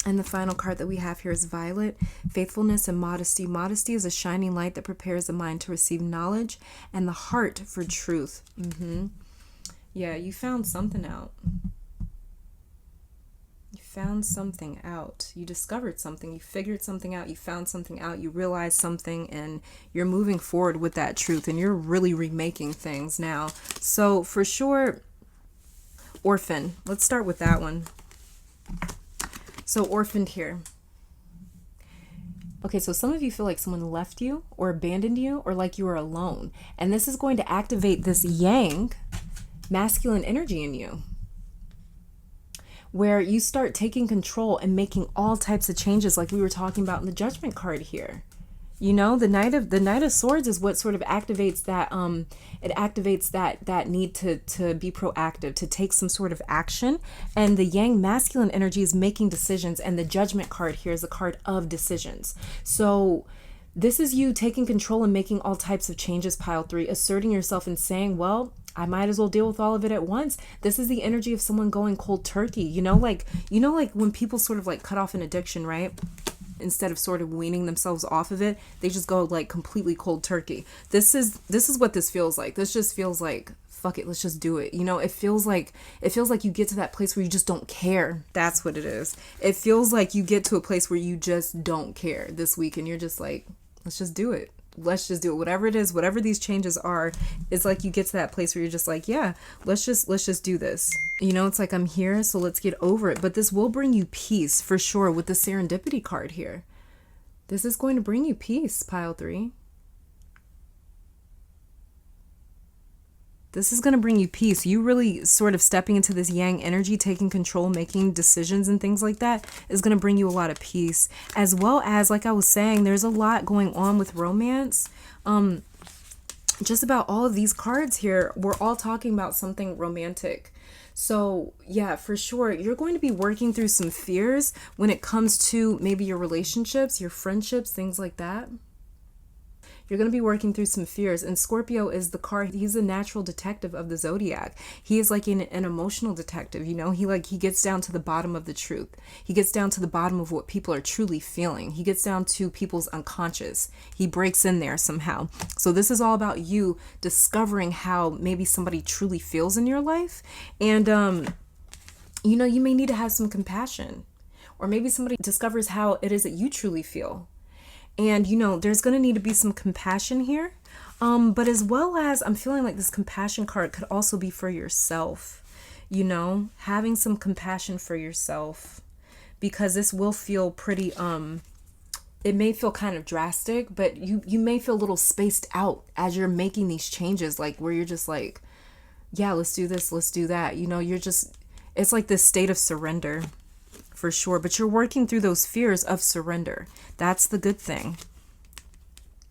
And the final card that we have here is Violet, faithfulness and modesty. Modesty is a shining light that prepares the mind to receive knowledge and the heart for truth. Yeah, you found something out. You found something out. You discovered something. You figured something out. You found something out. You realized something, and you're moving forward with that truth, and you're really remaking things now. So for sure, orphan. Let's start with that one. So orphaned here. Okay, so some of you feel like someone left you or abandoned you or like you were alone. And this is going to activate this yang, masculine energy in you, where you start taking control and making all types of changes like we were talking about in the Judgment card here. You know, the Knight of Swords is what sort of activates that, it activates that need to be proactive, to take some sort of action. And the Yang masculine energy is making decisions. And the Judgment card here is a card of decisions. So this is you taking control and making all types of changes, pile 3, asserting yourself and saying, well, I might as well deal with all of it at once. This is the energy of someone going cold turkey. You know, like when people sort of like cut off an addiction, right? Instead of sort of weaning themselves off of it, they just go like completely cold turkey. This is what this feels like. This just feels like, fuck it, let's just do it. You know, it feels like you get to that place where you just don't care. That's what it is. It feels like you get to a place where you just don't care this week, and you're just like, let's just do it. Let's just do it. Whatever it is, whatever these changes are, it's like you get to that place where you're just like, yeah, let's just do this. You know, it's like, I'm here, so let's get over it. But this will bring you peace for sure with the serendipity card here. This is going to bring you peace, pile 3. This is going to bring you peace. You really sort of stepping into this yang energy, taking control, making decisions and things like that is going to bring you a lot of peace. As well as, like I was saying, there's a lot going on with romance. Just about all of these cards here, we're all talking about something romantic. So yeah, for sure, you're going to be working through some fears when it comes to maybe your relationships, your friendships, things like that. You're going to be working through some fears. And Scorpio is the card. He's a natural detective of the zodiac. He is like an emotional detective. You know, he gets down to the bottom of the truth. He gets down to the bottom of what people are truly feeling. He gets down to people's unconscious. He breaks in there somehow. So this is all about you discovering how maybe somebody truly feels in your life. And, you know, you may need to have some compassion, or maybe somebody discovers how it is that you truly feel. And, you know, there's going to need to be some compassion here. But as well as, I'm feeling like this compassion card could also be for yourself. You know, having some compassion for yourself. Because this will feel pretty, it may feel kind of drastic, but you may feel a little spaced out as you're making these changes. Like, where you're just like, yeah, let's do this, let's do that. You know, it's like this state of surrender. For sure, but you're working through those fears of surrender. That's the good thing.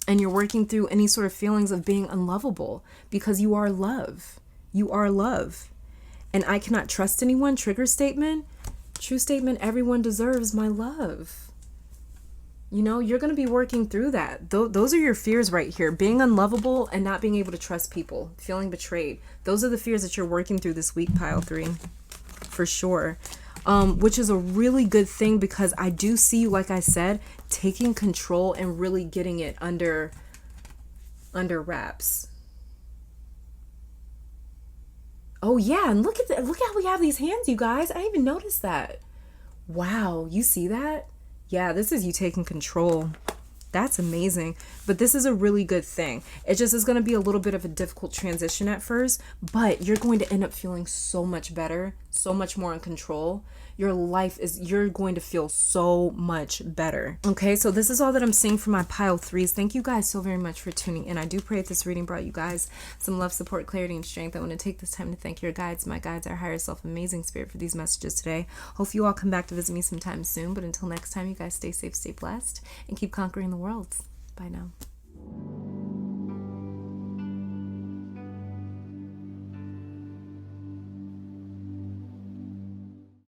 And you're working through any sort of feelings of being unlovable, because you are love. You are love. And I cannot trust anyone. Trigger statement. True statement. Everyone deserves my love. You know, you're going to be working through that. Those are your fears right here. Being unlovable and not being able to trust people. Feeling betrayed. Those are the fears that you're working through this week, pile 3. For sure. Which is a really good thing, because I do see you, like I said, taking control and really getting it under wraps. Oh yeah, and look how we have these hands, you guys. I didn't even notice that. Wow, you see that? Yeah, this is you taking control. That's amazing. But this is a really good thing. It just is going to be a little bit of a difficult transition at first, but you're going to end up feeling so much better, so much more in control. You're going to feel so much better. Okay, so this is all that I'm seeing for my pile 3s. Thank you guys so very much for tuning in. I do pray that this reading brought you guys some love, support, clarity, and strength. I want to take this time to thank your guides, my guides, our higher self, amazing spirit, for these messages today. Hope you all come back to visit me sometime soon. But until next time, you guys stay safe, stay blessed, and keep conquering the world. Bye now.